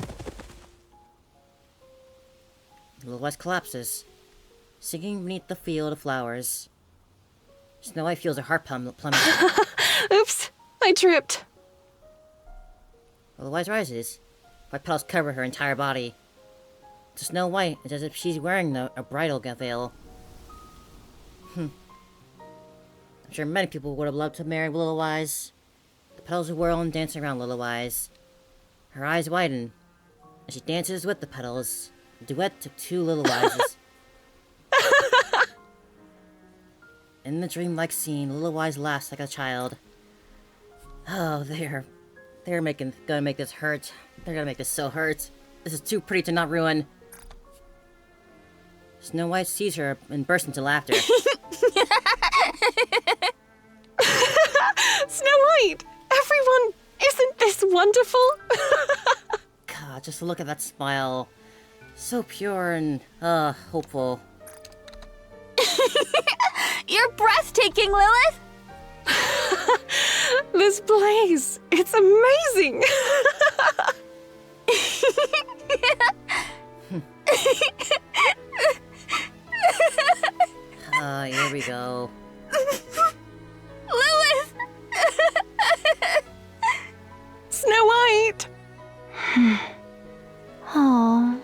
Lilywise collapses, sinking beneath the field of flowers. Snow White feels her heart plummet. Oops, I tripped. Lilywise rises. White petals cover her entire body. To Snow White, it's as if she's wearing a bridal veil. I'm sure many people would have loved to marry Lilywise. The petals whirl and dance around Lilywise. Her eyes widen, and she dances with the petals. A duet to two Lilywises. In the dreamlike scene, Lilywise laughs like a child. Oh, they're gonna make this hurt. They're gonna make this so hurt. This is too pretty to not ruin. Snow White sees her and bursts into laughter. Snow White! Everyone, isn't this wonderful? God, just look at that smile. So pure and, hopeful. You're breathtaking, Lilith! This place, it's amazing! Here we go. Lilith! Snow White! Oh.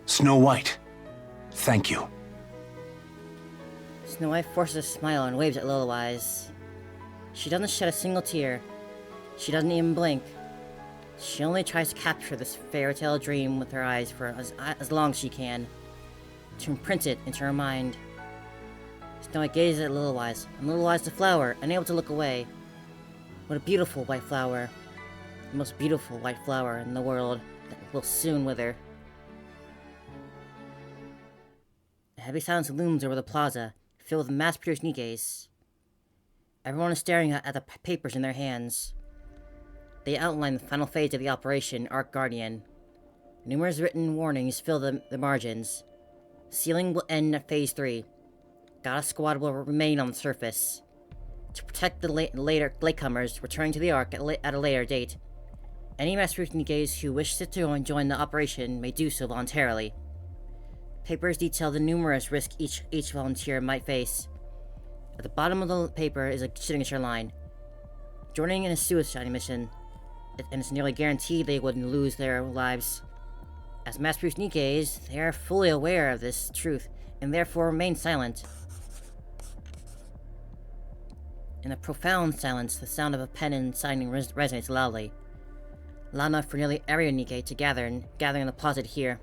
Snow White, thank you. Snow White forces a smile and waves at Lilywise. She doesn't shed a single tear. She doesn't even blink. She only tries to capture this fairy tale dream with her eyes for as long as she can, to imprint it into her mind. Snow White gazes at Lilywise, and Lilywise the flower, unable to look away. What a beautiful white flower. The most beautiful white flower in the world that will soon wither. A heavy silence looms over the plaza, filled with mass-produced Nikkes. Everyone is staring at the papers in their hands. They outline the final phase of the operation, Arc Guardian. Numerous written warnings fill the margins. Sealing will end at Phase 3. Goddess Squad will remain on the surface. To protect the latecomers returning to the Ark at a later date, any mass-produced Nikkes who wish to join the operation may do so voluntarily. Papers detail the numerous risks each volunteer might face. At the bottom of the paper is a signature line. Joining in a suicide mission, and it's nearly guaranteed they would lose their lives. As mass-produced Nikkes, they are fully aware of this truth, and therefore remain silent. In a profound silence, the sound of a pen and signing resonates loudly. Loud enough for nearly every Nikke to gather in the closet here.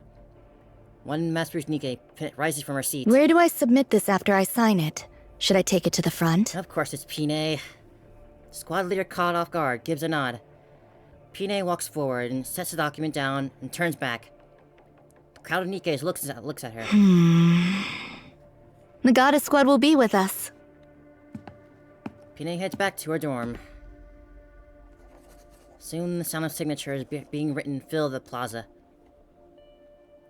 One mass-produced Nikke rises from her seat. Where do I submit this after I sign it? Should I take it to the front? Of course it's Pine. Squad leader caught off guard, gives a nod. Pine walks forward and sets the document down and turns back. The crowd of Nikkes looks at her. The Goddess Squad will be with us. Pine heads back to her dorm. Soon the sound of signatures being written filled the plaza.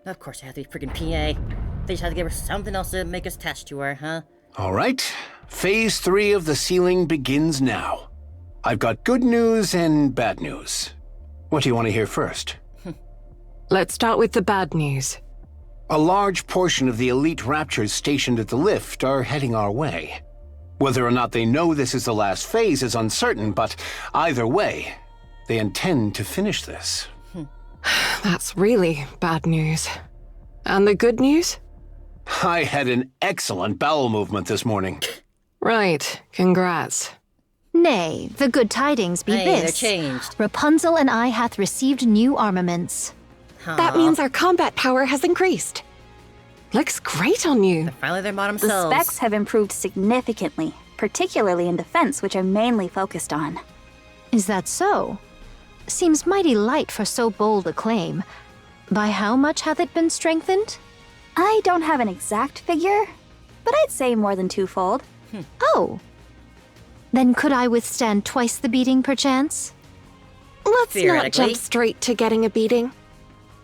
Of course it has to be freaking Pine. They just had to give her something else to make us attached to her, huh? All right. Phase 3 of the sealing begins now. I've got good news and bad news. What do you want to hear first? Let's start with the bad news. A large portion of the elite Raptures stationed at the lift are heading our way. Whether or not they know this is the last phase is uncertain, but either way, they intend to finish this. That's really bad news. And the good news? I had an excellent bowel movement this morning. Right, congrats. Nay, the good tidings be Hey, this. they're changed. Rapunzel and I hath received new armaments. That means our combat power has increased. Looks great on you. They're finally their bottom The selves. specs have improved significantly, particularly in defense, which I'm mainly focused on. Is that so? Seems mighty light for so bold a claim. By how much hath it been strengthened? I don't have an exact figure, but I'd say more than twofold. Oh. Then could I withstand twice the beating, perchance? Let's not Theoretically. jump straight to getting a beating.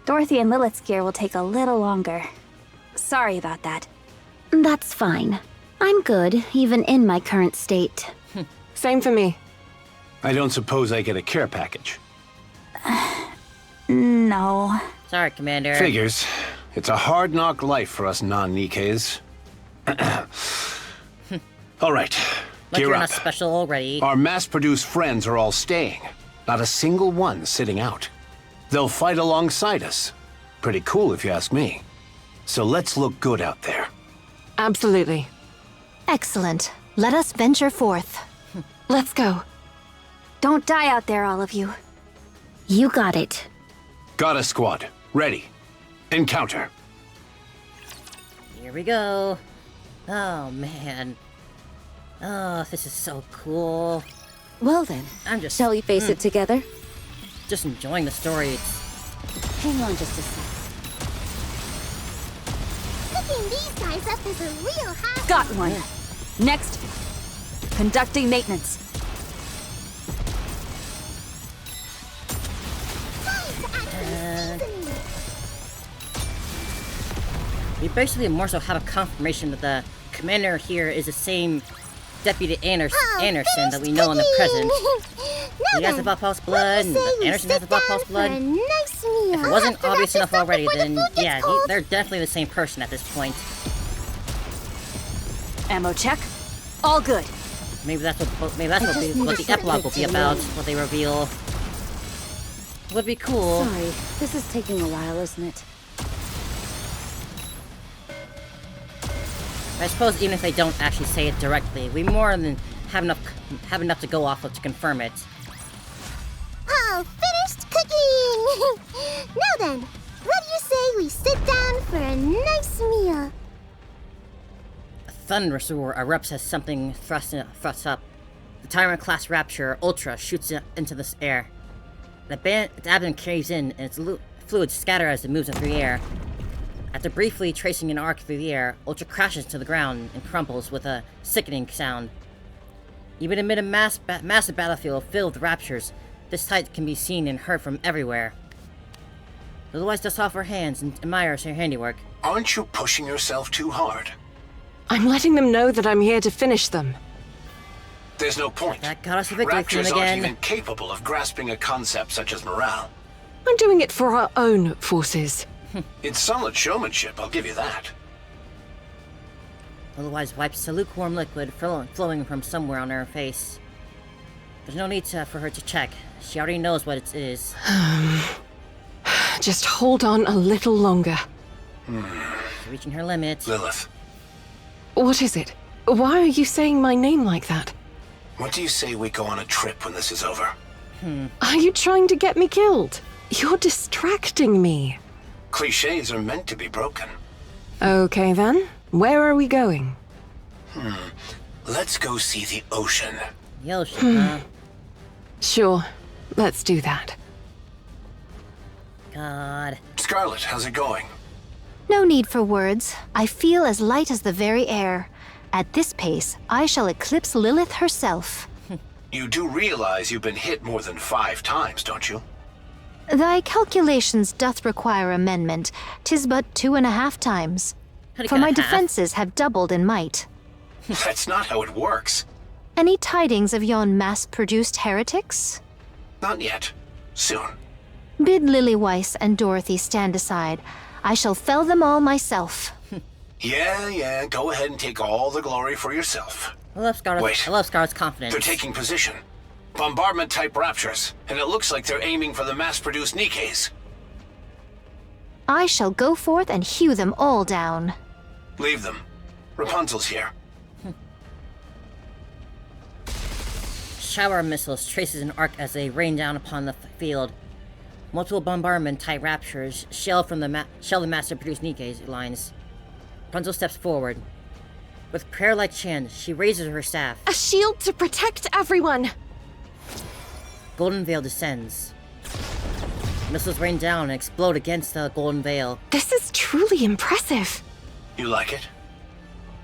Dorothy and Lilith's gear will take a little longer. Sorry about that. That's fine. I'm good, even in my current state. Same for me. I don't suppose I get a care package. No. Sorry, Commander. Figures. It's a hard-knock life for us non-Nikkes. All right, Like gear you're up. not special already. Our mass-produced friends are all staying. Not a single one sitting out. They'll fight alongside us. Pretty cool if you ask me. So let's look good out there. Absolutely. Excellent. Let us venture forth. Let's go. Don't die out there, all of you. You got it. Goddess Squad, ready. Encounter. Here we go. Oh, man. Oh, this is so cool. Well then, I'm just... shall we face it together? Just enjoying the story. Hang on just a sec. Picking these guys up is a real hassle. Got one. Next, conducting maintenance. We basically more so have a confirmation that the commander here is the same Deputy Anderson that we know in the present. He has the Bopal's blood, and Anderson has the Bopal's blood. Nice meal. If it wasn't obvious enough already, then yeah, they're definitely the same person at this point. Ammo check. All good. Maybe that's what the epilogue will be about. What they reveal would be cool. Sorry, this is taking a while, isn't it? I suppose even if they don't actually say it directly, we more than have enough to go off of to confirm it. All finished cooking. Now then, what do you say we sit down for a nice meal? A thunderous roar erupts as something thrusts up. The Tyrant-class Rapture Ultra shoots into the air. Its abdomen caves in, and its fluids scatter as it moves through the air. After briefly tracing an arc through the air, Ultra crashes to the ground and crumbles with a sickening sound. Even amid a massive battlefield filled with Raptures, this sight can be seen and heard from everywhere. Little Eyes dusts off her hands and admires her handiwork. Aren't you pushing yourself too hard? I'm letting them know that I'm here to finish them. There's no point. That got us a victory Raptors again. aren't even capable of grasping a concept such as morale. I'm doing it for our own forces. It's solid showmanship, I'll give you that. Little Eyes wipes the lukewarm liquid flowing from somewhere on her face. There's no need for her to check. She already knows what it is. Just hold on a little longer. She's reaching her limit. Lilith. What is it? Why are you saying my name like that? What do you say we go on a trip when this is over? Are you trying to get me killed? You're distracting me. Clichés are meant to be broken. Okay then, where are we going? Let's go see the ocean. The ocean, huh? Sure, let's do that. God. Scarlet, how's it going? No need for words. I feel as light as the very air. At this pace, I shall eclipse Lilith herself. You do realize you've been hit more than 5 times, don't you? Thy calculations doth require amendment. 'Tis but 2.5 times. For my defenses have doubled in might. That's not how it works. Any tidings of yon mass-produced heretics? Not yet. Soon. Bid Lily Weiss and Dorothy stand aside. I shall fell them all myself. Yeah, go ahead and take all the glory for yourself. I love Scarlet's confidence. They're taking position. Bombardment-type Raptures, and it looks like they're aiming for the mass-produced Nikkes. I shall go forth and hew them all down. Leave them. Rapunzel's here. Shower of missiles traces an arc as they rain down upon the field. Multiple bombardment-type Raptures shell the master-produced Nikkes lines. Rapunzel steps forward. With prayer-like chant, she raises her staff. A shield to protect everyone! Golden Veil descends. Missiles rain down and explode against the Golden Veil. This is truly impressive. You like it?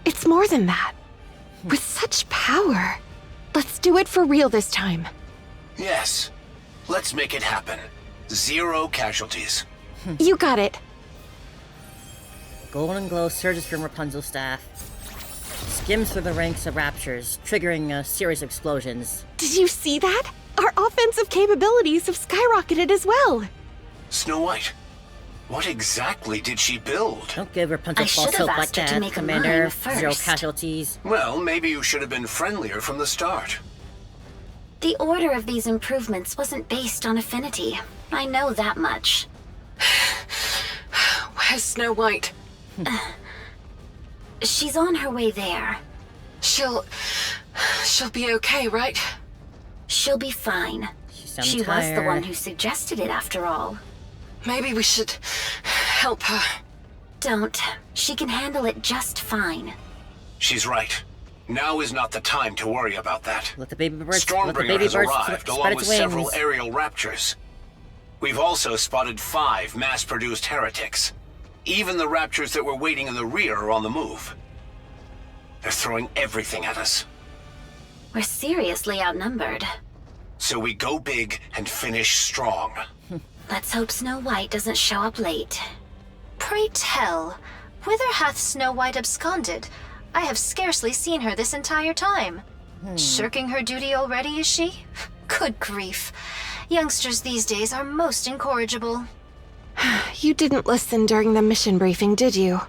It's more than that. With such power. Let's do it for real this time. Yes. Let's make it happen. 0 casualties. You got it. Golden glow surges from Rapunzel's staff. Skims through the ranks of Raptures, triggering a series of explosions. Did you see that? Our offensive capabilities have skyrocketed as well. Snow White, what exactly did she build? Don't give Rapunzel false hope like that, Commander. 0 casualties. Well, maybe you should have been friendlier from the start. The order of these improvements wasn't based on affinity. I know that much. Where's Snow White? She's on her way there. She'll be okay, right? She'll be fine. She was the one who suggested it, after all. Maybe we should help her. Don't. She can handle it just fine. She's right. Now is not the time to worry about that. Let the baby birds Stormbringer has arrived, spread along its with wings. several aerial Raptures. We've also spotted 5 mass-produced heretics. Even the Raptures that were waiting in the rear are on the move. They're throwing everything at us. We're seriously outnumbered. So we go big and finish strong. Let's hope Snow White doesn't show up late. Pray tell, whither hath Snow White absconded? I have scarcely seen her this entire time. Shirking her duty already, is she? Good grief. Youngsters these days are most incorrigible. You didn't listen during the mission briefing, did you?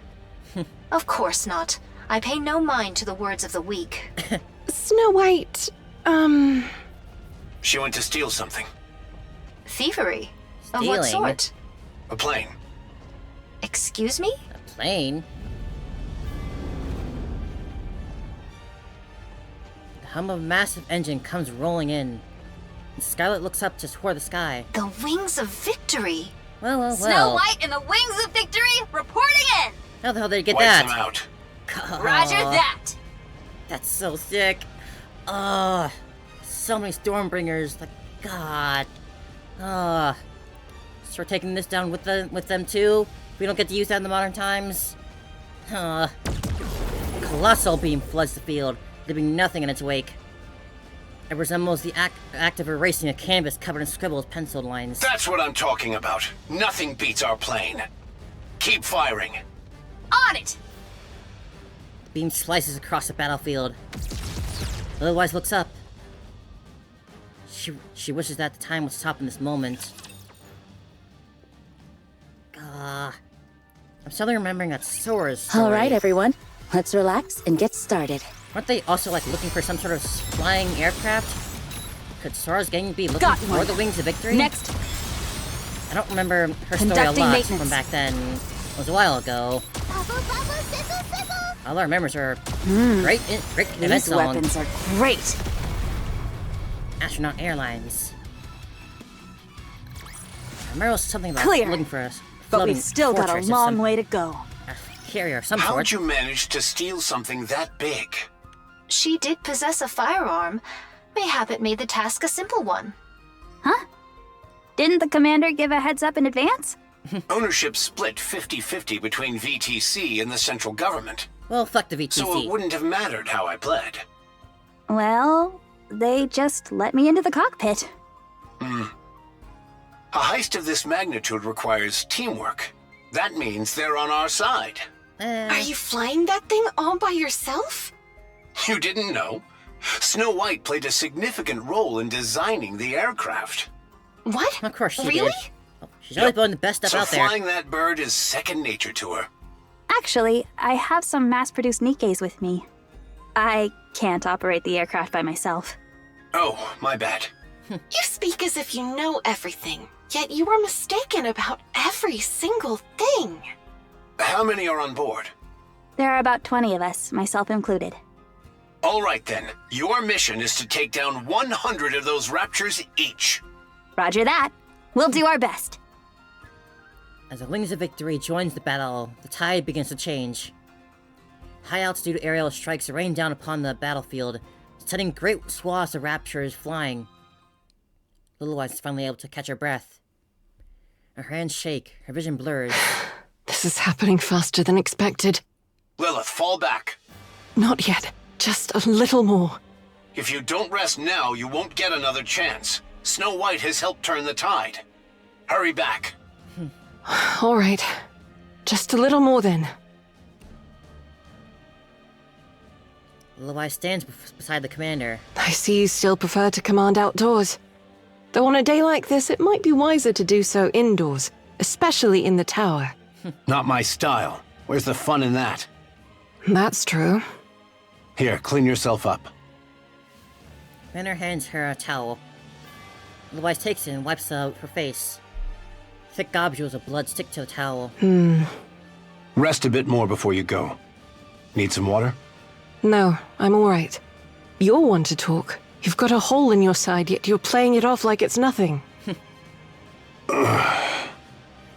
Of course not. I pay no mind to the words of the weak. Snow White, She went to steal something. Thievery? Of what Stealing? sort? A plane. Excuse me? A plane? The hum of a massive engine comes rolling in. And Scarlet looks up toward the sky. The wings of victory! Well. Snow White and the Wings of Victory reporting in! How the hell did they get Wipe that? them out. God. Roger that! That's so sick. so many Stormbringers. Like, God. So we're taking this down with them too? We don't get to use that in the modern times? Colossal beam floods the field, leaving nothing in its wake. It resembles the act of erasing a canvas covered in scribbled penciled lines. That's what I'm talking about. Nothing beats our plane. Keep firing. On it! The beam slices across the battlefield. Otherwise looks up. She wishes that the time would stop in this moment. I'm suddenly remembering that Sora's story. All right, everyone. Let's relax and get started. Weren't they also, like, looking for some sort of flying aircraft? Could Sora's gang be looking for the wings of victory? Next. I don't remember her story a lot from back then. It was a while ago. All I remember is her great event These song. weapons are great. Astronaut Airlines. I remember it was something about Clear. looking for us. But we've still got a long way to go. Carrier of some sort. How'd you manage to steal something that big? She did possess a firearm. Mayhap it made the task a simple one. Huh? Didn't the commander give a heads up in advance? Ownership split 50-50 between VTC and the central government. Well, fuck the VTC. So it wouldn't have mattered how I pled. Well, they just let me into the cockpit. A heist of this magnitude requires teamwork. That means they're on our side. Are you flying that thing all by yourself? You didn't know? Snow White played a significant role in designing the aircraft. What? Of course she Really? did. Oh, she's always blowing the best stuff So out there. flying that bird is second nature to her. Actually, I have some mass-produced Nikkes with me. I can't operate the aircraft by myself. Oh, my bad. You speak as if you know everything, yet you were mistaken about every single thing. How many are on board? There are about 20 of us, myself included. All right then. Your mission is to take down 100 of those Raptures each. Roger that. We'll do our best. As the Wings of Victory joins the battle, the tide begins to change. High-altitude aerial strikes rain down upon the battlefield, sending great swaths of Raptures flying. Little White is finally able to catch her breath. Her hands shake, her vision blurs. This is happening faster than expected. Lilith, fall back. Not yet. Just a little more. If you don't rest now, you won't get another chance. Snow White has helped turn the tide. Hurry back. All right. Just a little more then. Little White stands beside the commander. I see you still prefer to command outdoors. Though on a day like this, it might be wiser to do so indoors, especially in the tower. Not my style. Where's the fun in that? That's true. Here, clean yourself up. Commander hands her a towel. Little White takes it and wipes her face. Thick globules of blood stick to the towel. Rest a bit more before you go. Need some water? No, I'm all right. You're one to talk. You've got a hole in your side, yet you're playing it off like it's nothing.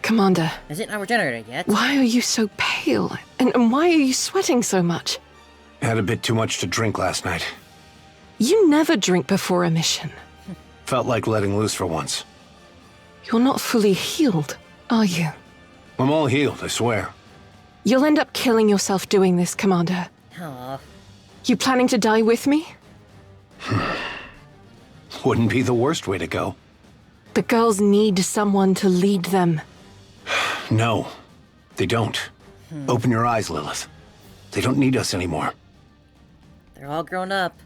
Commander. Is it not regenerated yet? Why are you so pale? And why are you sweating so much? Had a bit too much to drink last night. You never drink before a mission. Felt like letting loose for once. You're not fully healed, are you? I'm all healed, I swear. You'll end up killing yourself doing this, Commander. Aw. You planning to die with me? Wouldn't be the worst way to go. The girls need someone to lead them. No, they don't. Open your eyes, Lilith. They don't need us anymore. They're all grown up.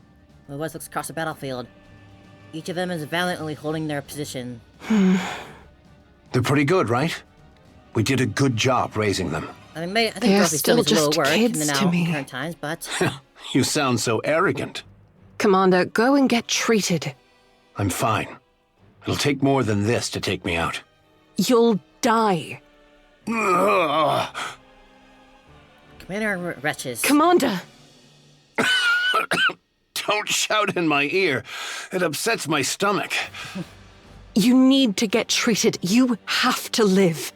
Little White looks across the battlefield. Each of them is valiantly holding their position. They're pretty good, right? We did a good job raising them. I mean, I think They're Dorothy still still needs a little just work in kids the to now me. current times, but You sound so arrogant. Commander, go and get treated. I'm fine. It'll take more than this to take me out. You'll die. Commander retches. Commander! Don't shout in my ear. It upsets my stomach. You need to get treated. You have to live.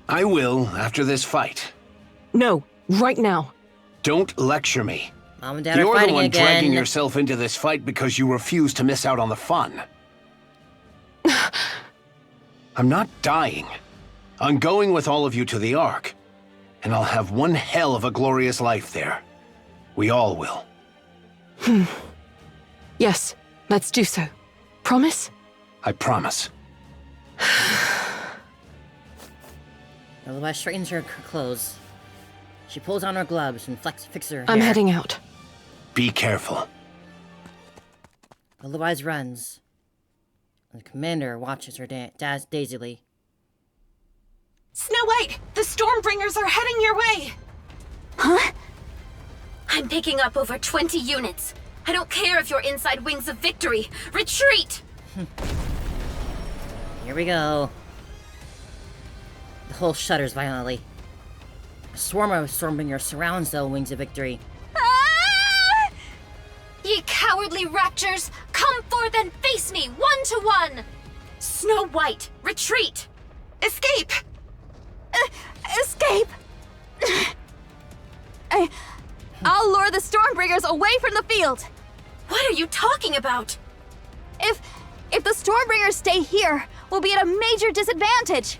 I will after this fight. No, right now. Don't lecture me. Mom and Dad are You're the fighting one again. dragging yourself into this fight because you refuse to miss out on the fun. I'm not dying. I'm going with all of you to the Ark, and I'll have one hell of a glorious life there. We all will. Yes, let's do so. Promise? I promise. Otherwise straightens her clothes. She pulls on her gloves and fixes her hair. I'm heading out. Be careful. Otherwise runs. The commander watches her dazedly. Snow White, the Stormbringers are heading your way! Huh? I'm picking up over 20 units. I don't care if you're inside Wings of Victory. Retreat! Here we go. The hull shudders violently. A swarm of Stormbringers surrounds the Wings of Victory. Ah! Ye cowardly raptures, come forth and face me 1-to-1! Snow White, retreat! Escape! Escape! I'll lure the Stormbringers away from the field! What are you talking about? If the Stormbringers stay here, we'll be at a major disadvantage.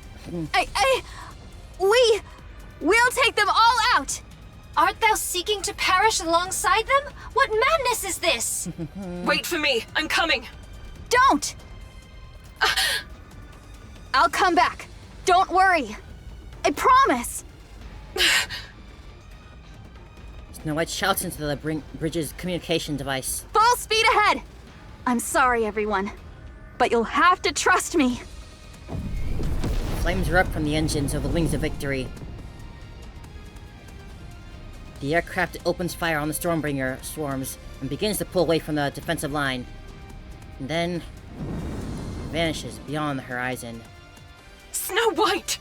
We'll take them all out! Art thou seeking to perish alongside them? What madness is this? Wait for me, I'm coming. Don't! I'll come back. Don't worry. I promise. Snow White shouts into the bridge's communication device. Full speed ahead! I'm sorry, everyone, but you'll have to trust me. Flames erupt from the engines of the Wings of Victory. The aircraft opens fire on the Stormbringer swarms and begins to pull away from the defensive line. And then vanishes beyond the horizon. Snow White!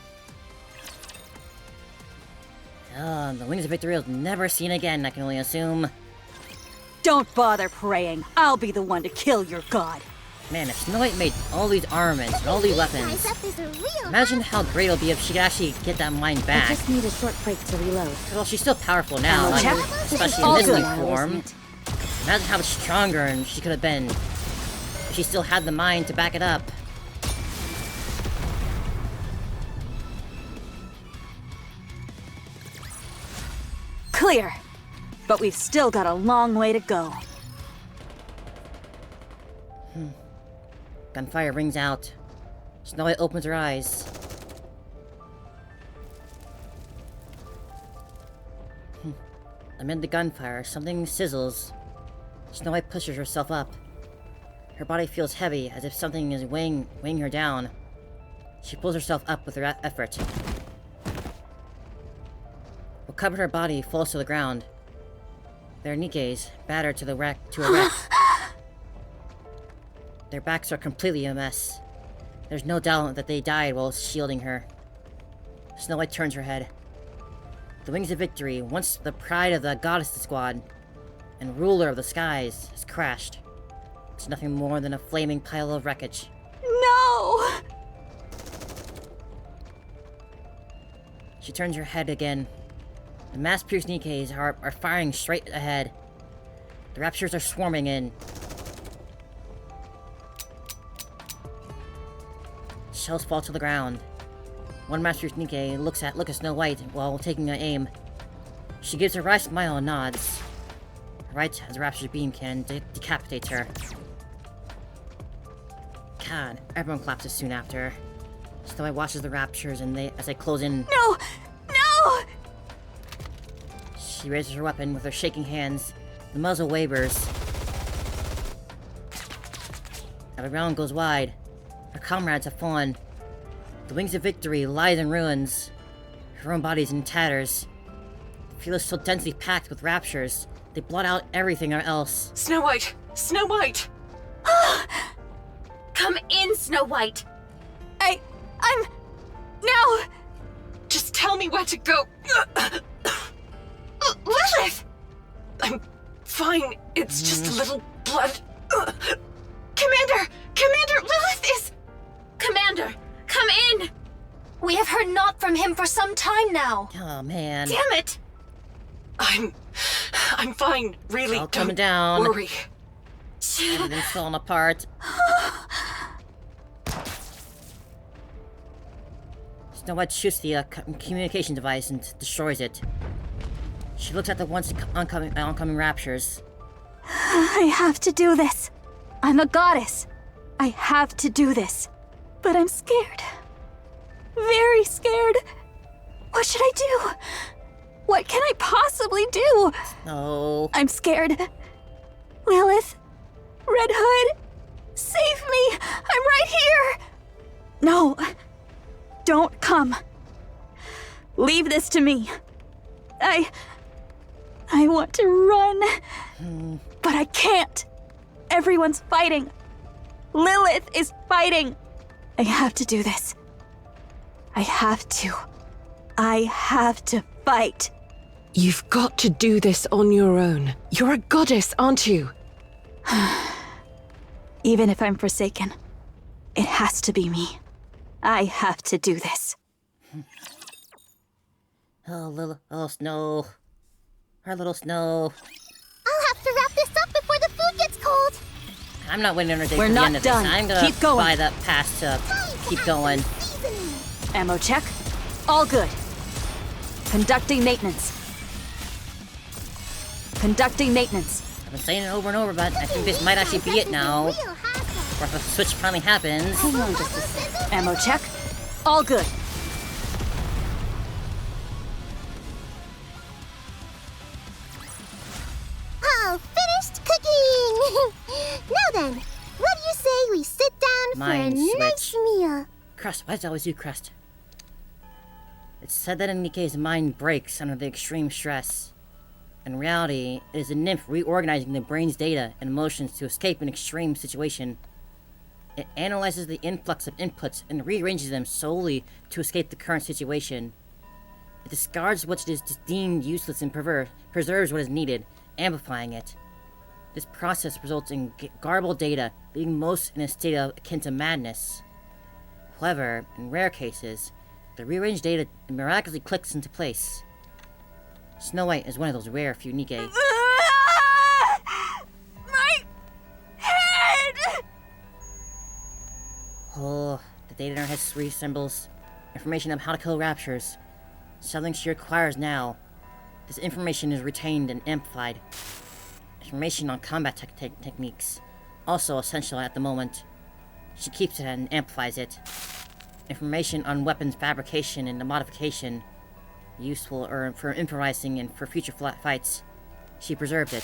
The Wings of Victory is never seen again, I can only assume. Don't bother praying. I'll be the one to kill your god. Man, if Snow White made all these armaments and all these weapons, imagine how great it'll be if she could actually get that mind back. I just need a short break to reload. Well, she's still powerful now, like, especially in this new form. Imagine how much stronger she could have been if she still had the mind to back it up. Clear. But we've still got a long way to go. Gunfire rings out. Snow White opens her eyes. Amid the gunfire, something sizzles. Snow White pushes herself up. Her body feels heavy, as if something is weighing her down. She pulls herself up with her effort. What covered her body falls to the ground. Their Nikkes, battered to a wreck. Their backs are completely a mess. There's no doubt that they died while shielding her. Snow White turns her head. The Wings of Victory, once the pride of the Goddess Squad and ruler of the skies, has crashed. It's nothing more than a flaming pile of wreckage. No! She turns her head again. The mass-pierced Nikkes are firing straight ahead. The Raptures are swarming in. Shells fall to the ground. One mass-pierced Nikke looks at Snow White while taking an aim. She gives a wry smile and nods. Right as the Rapture's beam cannon decapitates her. God, everyone collapses soon after. Snow White watches the Raptures as they close in. No! No! She raises her weapon with her shaking hands. The muzzle wavers. And the round goes wide. Her comrades have fallen. The Wings of Victory lies in ruins. Her own body's in tatters. The field is so densely packed with Raptures, they blot out everything else. Snow White! Snow White! Come in, Snow White! I'm... No! Just tell me where to go. Lilith! I'm fine. It's just a little blood. Commander! Commander, Lilith is... Commander, come in! We have heard naught from him for some time now. Oh, man. Damn it! I'm fine, really. All coming down. Worry. Everything's falling apart. Snow White shoots the communication device and destroys it. She looks at the once oncoming raptures. I have to do this. I'm a goddess. I have to do this. But I'm scared. Very scared. What should I do? What can I possibly do? No. I'm scared. Lilith, Red Hood, save me! I'm right here! No, don't come. Leave this to me. I want to run, but I can't. Everyone's fighting. Lilith is fighting. I have to do this. I have to fight. You've got to do this on your own. You're a goddess, aren't you? Even if I'm forsaken, it has to be me. I have to do this. Oh, little Snow. Our little Snow. I'll have to wrap this up before the food gets cold. I'm not waiting on her day We're for the not end of done. this. I'm gonna Keep going. buy that pass to keep going. Ammo check. All good. Conducting maintenance. Conducting maintenance. I've been saying it over and over, but I think this might actually be it now. Or if a switch finally happens. Hang on just a sec. Ammo check. All good. Oh, finished cooking! Now then, what do you say we sit down Mind for a nice switch. meal? Crust, why is it always you, Crust? It's said that Nikke's mind breaks under the extreme stress. In reality, it is a nymph reorganizing the brain's data and emotions to escape an extreme situation. It analyzes the influx of inputs and rearranges them solely to escape the current situation. It discards what is deemed useless and preserves what is needed, amplifying it. This process results in garbled data, leaving most in a state akin to madness. However, in rare cases, the rearranged data miraculously clicks into place. Snow White is one of those rare few Nikke. My head! Oh, the data in her head resembles information on how to kill raptures. Something she requires now. This information is retained and amplified. Information on combat techniques, also essential at the moment. She keeps it and amplifies it. Information on weapons fabrication and modification, useful for improvising and for future fights. She preserved it.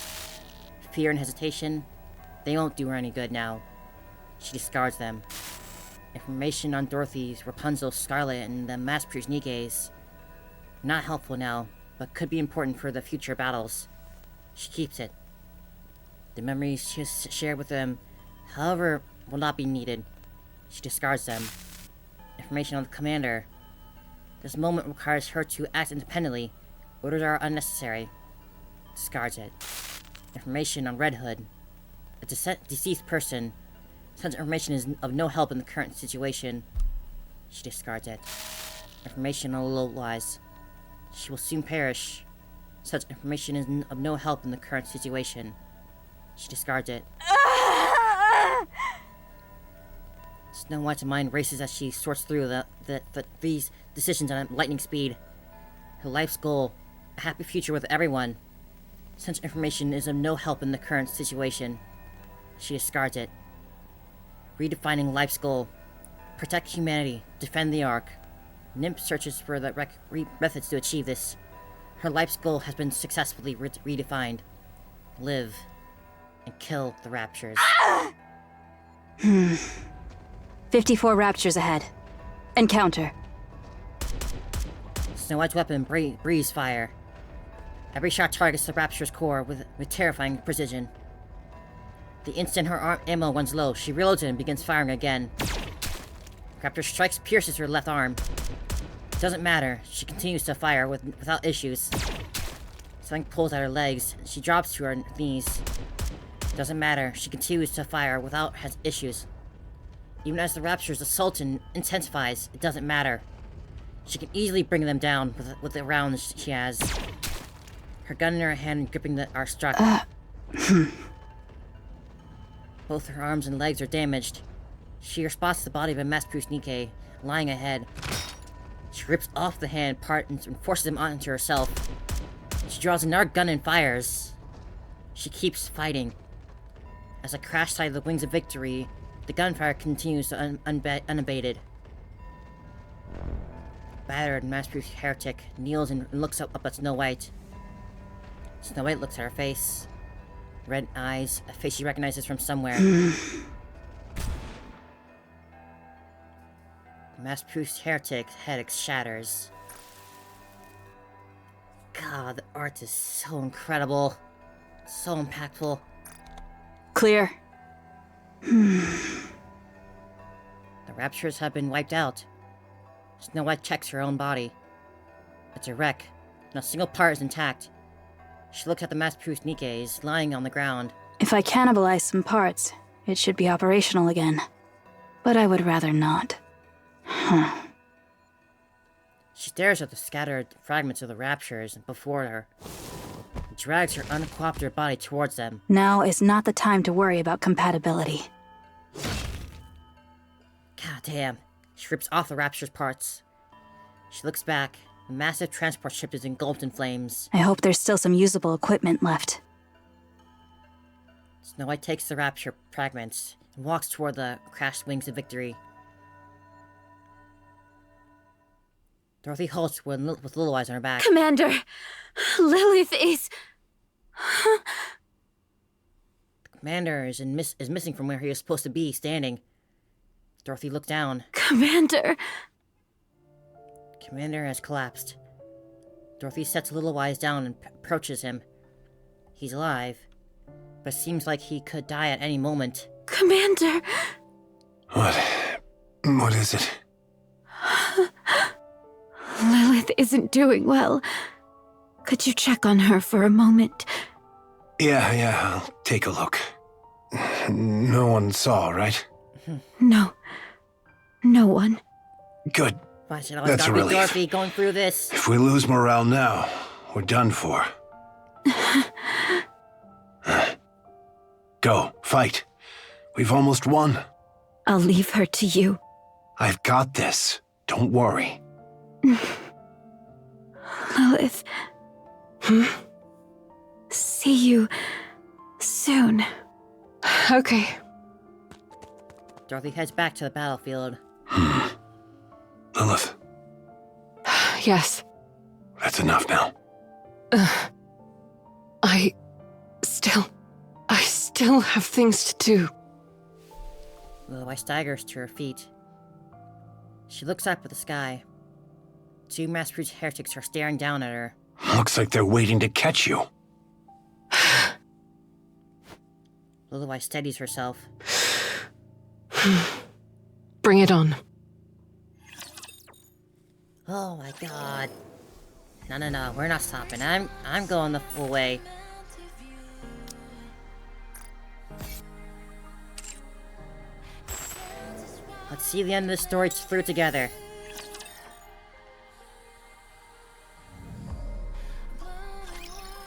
Fear and hesitation, they won't do her any good now. She discards them. Information on Dorothy's, Rapunzel, Scarlet, and the mass-produced Nikkes. Not helpful now, but could be important for the future battles. She keeps it. The memories she has shared with them, however, will not be needed. She discards them. Information on the commander. This moment requires her to act independently. Orders are unnecessary. Discards it. Information on Red Hood. A deceased person. Such information is of no help in the current situation. She discards it. Information on Lowlies. She will soon perish. Such information is of no help in the current situation. She discards it. Snow White's mind races as she sorts through these decisions at lightning speed. Her life's goal, a happy future with everyone. Such information is of no help in the current situation. She discards it. Redefining life's goal. Protect humanity. Defend the Ark. Nymph searches for the methods to achieve this. Her life's goal has been successfully redefined. Live and kill the raptures. 54 raptures ahead. Encounter. Snow White's weapon breathes fire. Every shot targets the rapture's core with terrifying precision. The instant her ammo runs low, she reloads it and begins firing again. Raptor strikes pierces her left arm. Doesn't matter, she continues to fire without issues. Something pulls at her legs, and she drops to her knees. Doesn't matter, she continues to fire without issues. Even as the rapture's assault intensifies, it doesn't matter. She can easily bring them down with the rounds she has. her gun in her hand and gripping the Archstruck. Both her arms and legs are damaged. She spots the body of a mass-produced Nikke lying ahead. She rips off the hand part and forces him onto herself. She draws another gun and fires. She keeps fighting. As a crash sight of the wings of victory, the gunfire continues unabated. Battered, mass-produced heretic kneels and looks up at Snow White. Snow White looks at her face. Red eyes, a face she recognizes from somewhere. The mass-produced heretic's head shatters. God, the art is so incredible. So impactful. Clear. The raptures have been wiped out. Snow White checks her own body. It's a wreck. Not a single part is intact. She looks at the mass-produced Nikkes lying on the ground. If I cannibalize some parts, it should be operational again. But I would rather not. She stares at the scattered fragments of the raptures before her. And drags her uncooperative body towards them. Now is not the time to worry about compatibility. God damn. She rips off the rapture's parts. She looks back. A massive transport ship is engulfed in flames. I hope there's still some usable equipment left. Snow White takes the rapture fragments and walks toward the crashed wings of victory. Dorothy halts with Little Eyes on her back. Commander, Lilith is... The commander is missing from where he was supposed to be standing. Dorothy looked down. Commander... Commander has collapsed. Dorothy sets Little Eyes down and approaches him. He's alive, but seems like he could die at any moment. Commander... What is it? Lilith isn't doing well. Could you check on her for a moment? Yeah, I'll take a look. No one saw, right? No. No one. Good. That's a relief. Dorothy going through this. If we lose morale now, we're done for. Go, fight. We've almost won. I'll leave her to you. I've got this. Don't worry. Lilith. See you soon. Okay. Dorothy heads back to the battlefield. Lilith. Yes. That's enough now. I still have things to do. Little White staggers to her feet. She looks up at the sky. Two mass-produced heretics are staring down at her. Looks like they're waiting to catch you. Little White steadies herself. Bring it on. Oh my god. No, we're not stopping. I'm going the full way. Let's see the end of the story through together.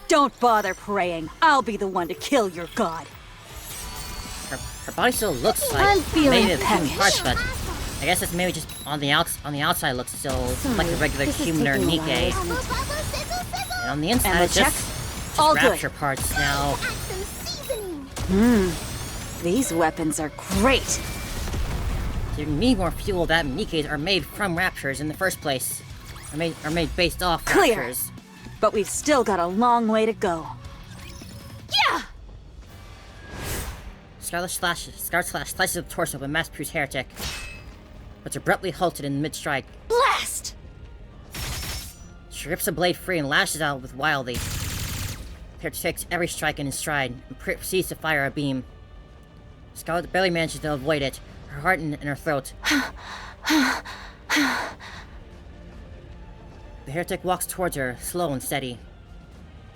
Don't bother praying. I'll be the one to kill your god. Her body still looks like made of human parts, but I guess it's maybe just on the outside looks still like a regular human or Nikke. And on the inside it's just rapture parts now. These weapons are great. You need more fuel that Nikkes are made from raptures in the first place. Are made based off raptures. But we've still got a long way to go. Yeah! Scarlet Slash slices the torso of a mass-produced heretic, but abruptly halted in mid-strike. Blast! She rips the blade free and lashes out with wildly. The heretic takes every strike in his stride and proceeds to fire a beam. Scarlet barely manages to avoid it, her heart in her throat. The heretic walks towards her, slow and steady.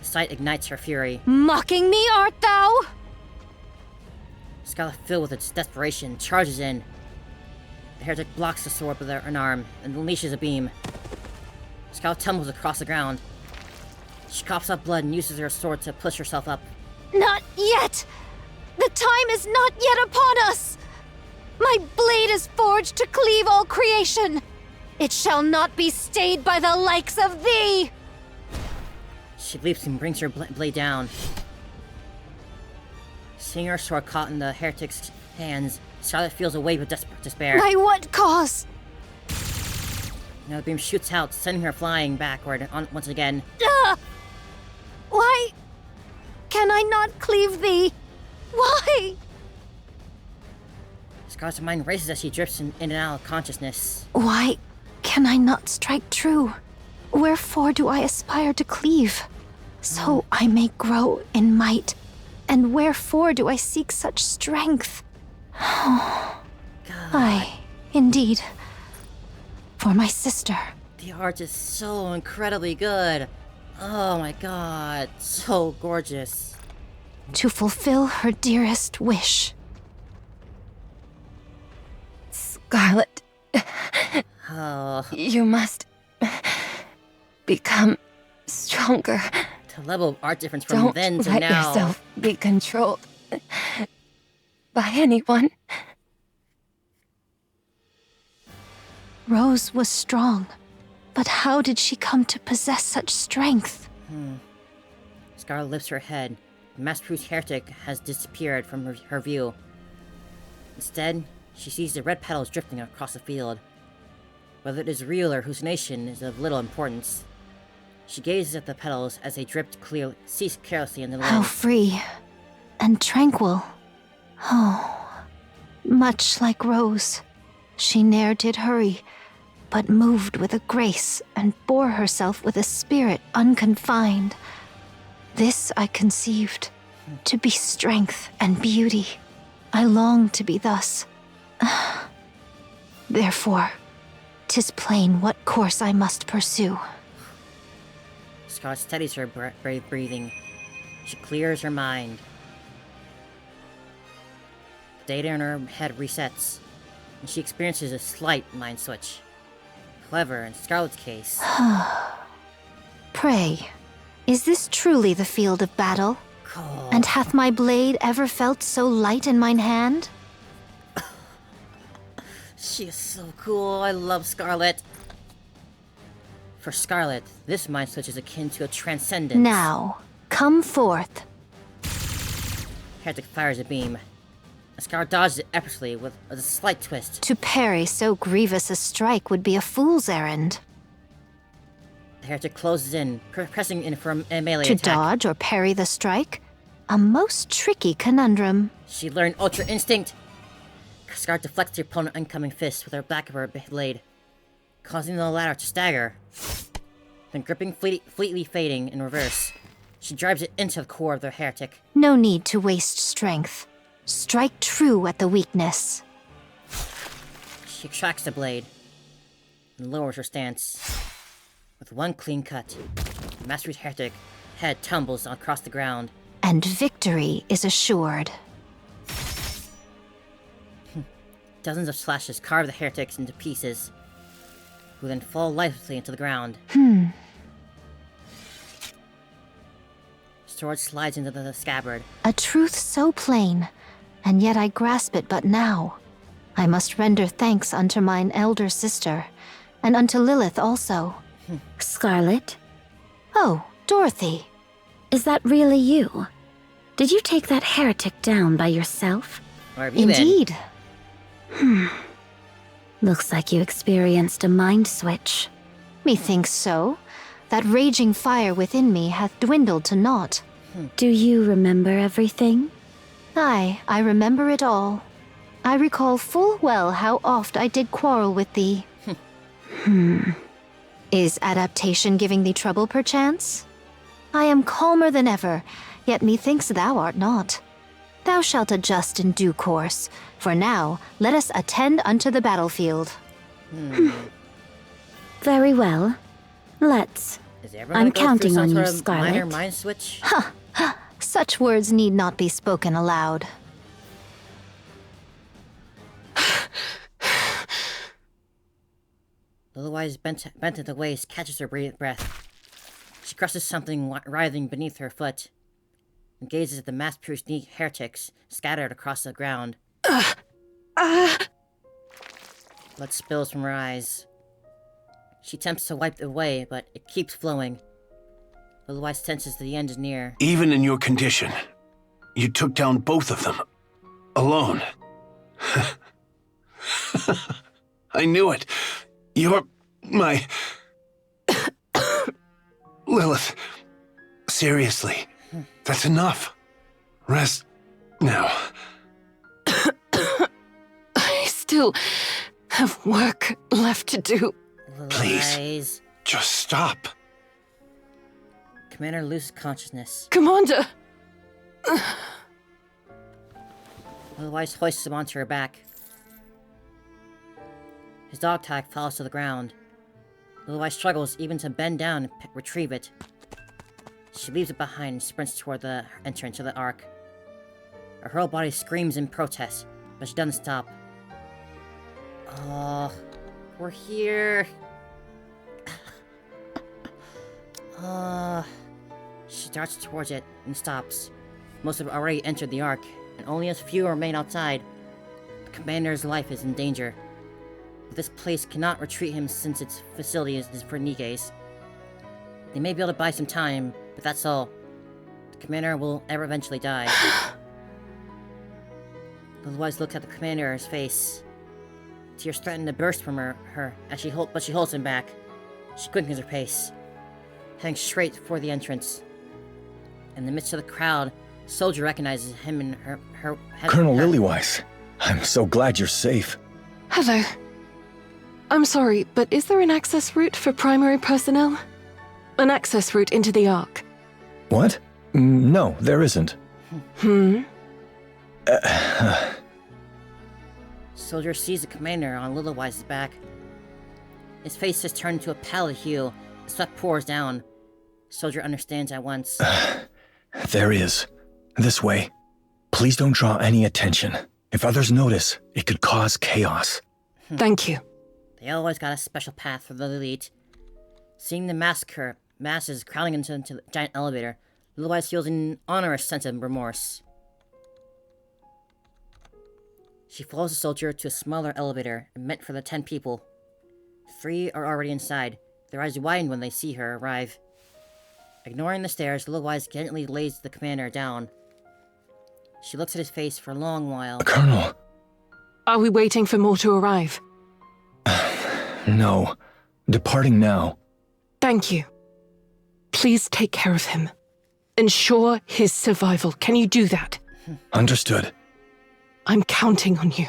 The sight ignites her fury. Mocking me, art thou? Scarlet, filled with its desperation, charges in. The heretic blocks the sword with an arm and unleashes a beam. Scarlet tumbles across the ground. She coughs up blood and uses her sword to push herself up. Not yet! The time is not yet upon us! My blade is forged to cleave all creation! It shall not be stayed by the likes of thee! She leaps and brings her blade down. Seeing her sword caught in the heretic's hands, Scarlet feels a wave of despair. By what cause? Now the beam shoots out, sending her flying backward once again. Why can I not cleave thee? Why? Scarlet's mind races as she drifts in and out of consciousness. Why can I not strike true? Wherefore do I aspire to cleave? So I may grow in might. And wherefore do I seek such strength? Aye, indeed. For my sister. The art is so incredibly good. Oh my god, so gorgeous. To fulfill her dearest wish. Scarlet. Oh. You must become stronger. The level of art difference from then to now. now. Don't let yourself be controlled by anyone. Rose was strong, but how did she come to possess such strength? Scarlet lifts her head. The mass-produced heretic has disappeared from her view. Instead, she sees the red petals drifting across the field. Whether it is real or hallucination is of little importance. She gazes at the petals as they cease carelessly in the wind. How free and tranquil. Oh, much like Rose. She ne'er did hurry, but moved with a grace and bore herself with a spirit unconfined. This I conceived, to be strength and beauty. I long to be thus. Therefore, 'tis plain what course I must pursue. Scarlet steadies her brave breathing. She clears her mind. The data in her head resets, and she experiences a slight mind switch. However, in Scarlet's case... Pray, is this truly the field of battle? Cool. And hath my blade ever felt so light in mine hand? She is so cool. I love Scarlet. For Scarlet, this mind switch is akin to a transcendence. Now, come forth. Heretic fires a beam. Scarlet dodges it effortlessly with a slight twist. To parry so grievous a strike would be a fool's errand. The heretic closes in, pressing in for a melee to attack. To dodge or parry the strike? A most tricky conundrum. She learned Ultra Instinct. Scarlet deflects the opponent's incoming fist with her back of her blade, causing the latter to stagger. Then gripping fleetly fading in reverse, she drives it into the core of the heretic. No need to waste strength. Strike true at the weakness. She extracts the blade and lowers her stance. With one clean cut, the master's heretic head tumbles across the ground. And victory is assured. Dozens of slashes carve the heretics into pieces, who then fall lifelessly into the ground. Sword slides into the scabbard. A truth so plain, and yet I grasp it but now. I must render thanks unto mine elder sister, and unto Lilith also. Scarlet? Oh, Dorothy. Is that really you? Did you take that heretic down by yourself? Where have you Indeed. Looks like you experienced a mind switch. Methinks so. That raging fire within me hath dwindled to naught. Do you remember everything? Aye, I remember it all. I recall full well how oft I did quarrel with thee. Is adaptation giving thee trouble, perchance? I am calmer than ever, yet methinks thou art not. Thou shalt adjust in due course. For now, let us attend unto the battlefield. Very well. Let's. I'm counting on you, Scarlet. Minor mind switch? Such words need not be spoken aloud. Otherwise, bent at the waist, catches her breath. She crushes something writhing beneath her foot and gazes at the mass-produced heretics scattered across the ground. Blood spills from her eyes. She attempts to wipe it away, but it keeps flowing. Otherwise senses the end is near. Even in your condition, you took down both of them. Alone. I knew it. You're my... Lilith. Seriously. That's enough. Rest now. I still have work left to do. Please, just stop. Commander loses consciousness. Commander! Otherwise hoists him onto her back. His dog tag falls to the ground. Otherwise struggles even to bend down and retrieve it. She leaves it behind and sprints toward the entrance of the Ark. Her whole body screams in protest, but she doesn't stop. Oh, we're here. She darts towards it and stops. Most have already entered the Ark, and only a few remain outside. The commander's life is in danger. But this place cannot retreat him since its facility is for Nikke's. They may be able to buy some time, but that's all. The commander will eventually die. Otherwise looks at the commander's face. Tears threaten to burst from her as she holds him back. She quickens her pace, heading straight for the entrance. In the midst of the crowd, a soldier recognizes him and her Colonel Lillywise, I'm so glad you're safe. Hello. I'm sorry, but is there an access route for primary personnel? An access route into the Ark? What? No, there isn't. Soldier sees the commander on Lillywise's back. His face has turned to a pallid hue. Sweat pours down. Soldier understands at once. There he is. This way. Please don't draw any attention. If others notice, it could cause chaos. Thank you. They always got a special path for the elite. Seeing the masses crowding into the giant elevator, Lillywise feels an onerous sense of remorse. She follows the soldier to a smaller elevator meant for the 10 people. 3 are already inside. Their eyes widen when they see her arrive. Ignoring the stairs, Lillywise gently lays the commander down. She looks at his face for a long while. Colonel. Are we waiting for more to arrive? No. Departing now. Thank you. Please take care of him. Ensure his survival. Can you do that? Understood. I'm counting on you.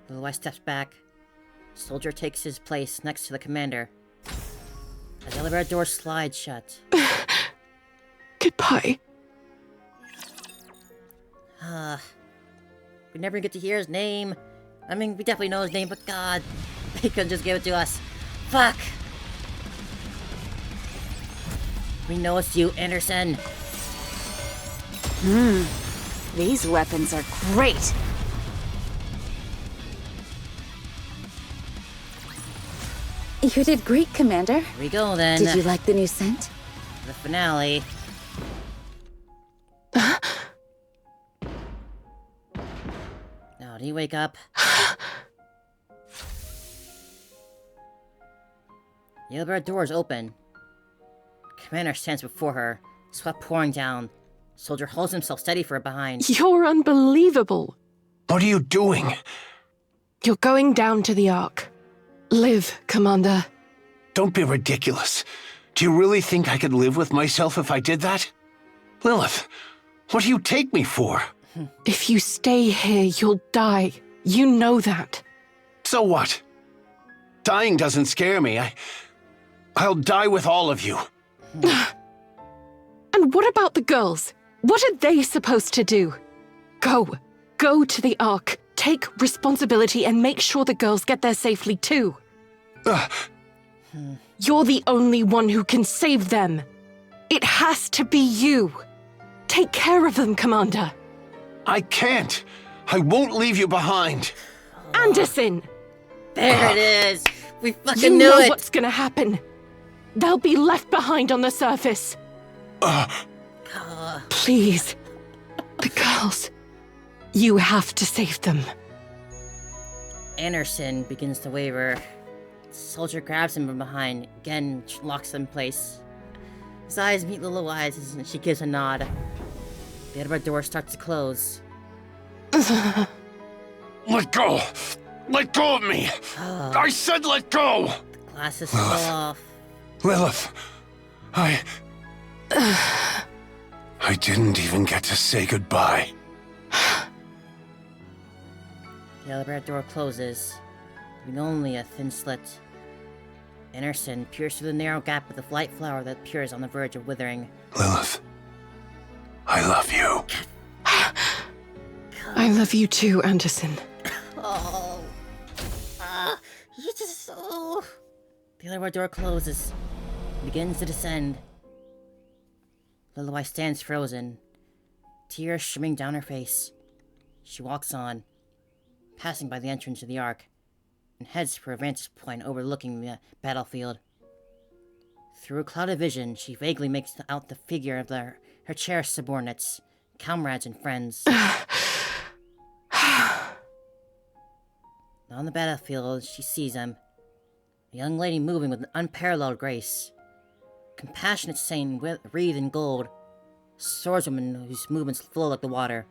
Lillywise steps back. Soldier takes his place next to the commander. As the elevator door slides shut. Goodbye. We never get to hear his name. I mean, we definitely know his name, but God, they couldn't just give it to us. Fuck! We know it's you, Anderson. These weapons are great. You did great, Commander. Here we go, then. Did you like the new scent? The finale. Now, do you wake up? The elevator door is open. Commander stands before her, sweat pouring down. Soldier holds himself steady for behind. You're unbelievable. What are you doing? You're going down to the Ark. Live, Commander. Don't be ridiculous. Do you really think I could live with myself if I did that? Lilith, what do you take me for? If you stay here, you'll die. You know that. So what? Dying doesn't scare me. I'll die with all of you. And what about the girls? What are they supposed to do? Go to the Ark. Take responsibility and make sure the girls get there safely too. You're the only one who can save them. It has to be you. Take care of them, Commander. I can't. I won't leave you behind. Anderson! There it is. We fucking you knew know it. what's gonna happen. They'll be left behind on the surface. Please. The girls. You have to save them. Anderson begins to waver. The soldier grabs him from behind, again locks him in place. His eyes meet Little Eyes and she gives a nod. The elevator door starts to close. Let go! Let go of me! I said let go! The glasses fall off. Lilith, I didn't even get to say goodbye. The elevator door closes, leaving only a thin slit. Anderson peers through the narrow gap with the light flower that appears on the verge of withering. Lilith, I love you. I love you too, Anderson. Oh. You just so... The elevator door closes, begins to descend. Lilith stands frozen, tears streaming down her face. She walks on, passing by the entrance to the Ark, and heads for a vantage point overlooking the battlefield. Through a cloud of vision, she vaguely makes out the figure of her cherished subordinates, comrades, and friends. On the battlefield, she sees them. A young lady moving with an unparalleled grace. Compassionate saint wreathed in gold. Swordswoman whose movements flow like the water.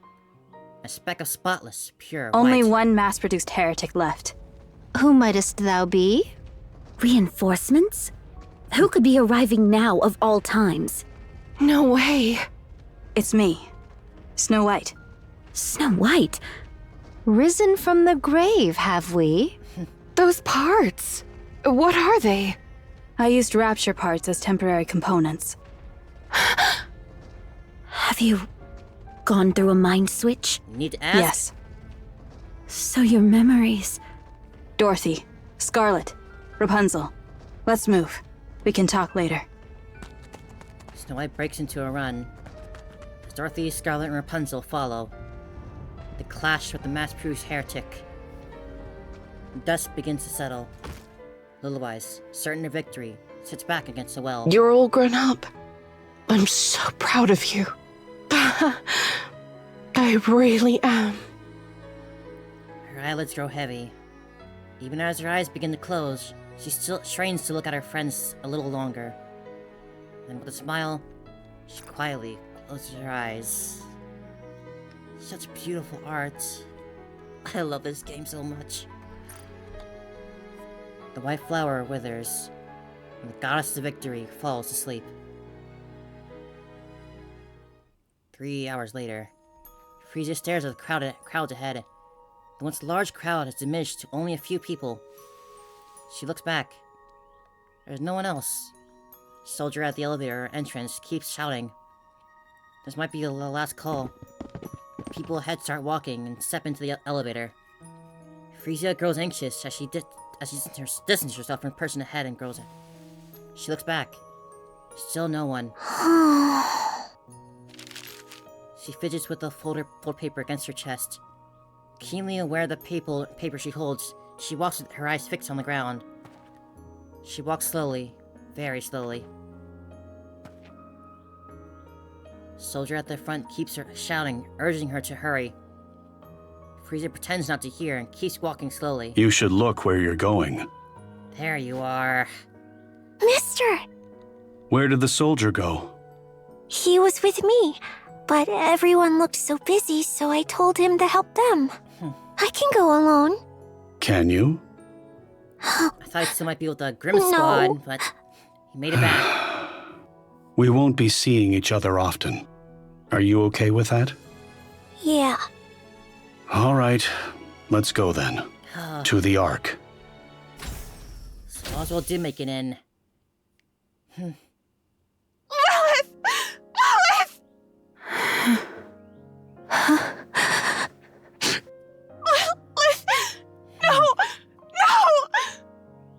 A speck of spotless, pure Only white. one mass-produced heretic left. Who mightest thou be? Reinforcements? Who could be arriving now of all times? No way. It's me, Snow White. Snow White? Risen from the grave, have we? Those parts. What are they? I used rapture parts as temporary components. Have you gone through a mind switch? You need to ask? Yes. So your memories... Dorothy, Scarlet, Rapunzel. Let's move. We can talk later. Snow White breaks into a run. As Dorothy, Scarlet, and Rapunzel follow. They clash with the mass-produced heretic. Dust begins to settle. Little Eyes, certain of victory, sits back against the well. You're all grown up. I'm so proud of you. I really am. Her eyelids grow heavy. Even as her eyes begin to close, she still strains to look at her friends a little longer. Then with a smile, she quietly closes her eyes. Such beautiful art. I love this game so much. The white flower withers, and the goddess of victory falls asleep. 3 hours later, Frieza stares at the crowd ahead. The once large crowd has diminished to only a few people. She looks back. There's no one else. The soldier at the elevator entrance keeps shouting. This might be the last call. People ahead start walking and step into the elevator. Frieza grows anxious as she distances herself from the person ahead and grows. She looks back. Still no one. She fidgets with the folded paper against her chest. Keenly aware of the paper she holds, she walks with her eyes fixed on the ground. She walks slowly, very slowly. Soldier at the front keeps her shouting, urging her to hurry. Frieza pretends not to hear and keeps walking slowly. You should look where you're going. There you are. Mister! Where did the soldier go? He was with me, but everyone looked so busy, so I told him to help them. I can go alone. Can you? I thought he still might be with the Grim No. Squad, but he made it back. We won't be seeing each other often. Are you okay with that? Yeah. All right, let's go then. To the Ark. So Oswald did make it in. Lilith! Lilith! Lilith! No!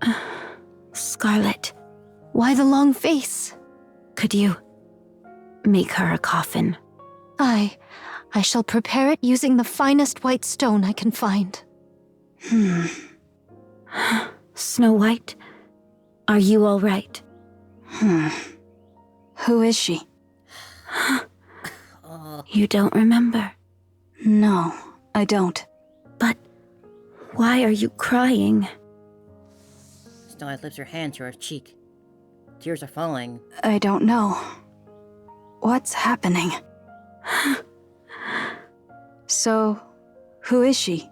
No! Scarlet, Why the long face? could you make her a coffin? I shall prepare it using the finest white stone I can find. Snow White, are you all right? Who is she? You don't remember? No, I don't. But why are you crying? Snow White lifts her hand to her cheek. Tears are falling. I don't know. What's happening? So, who is she?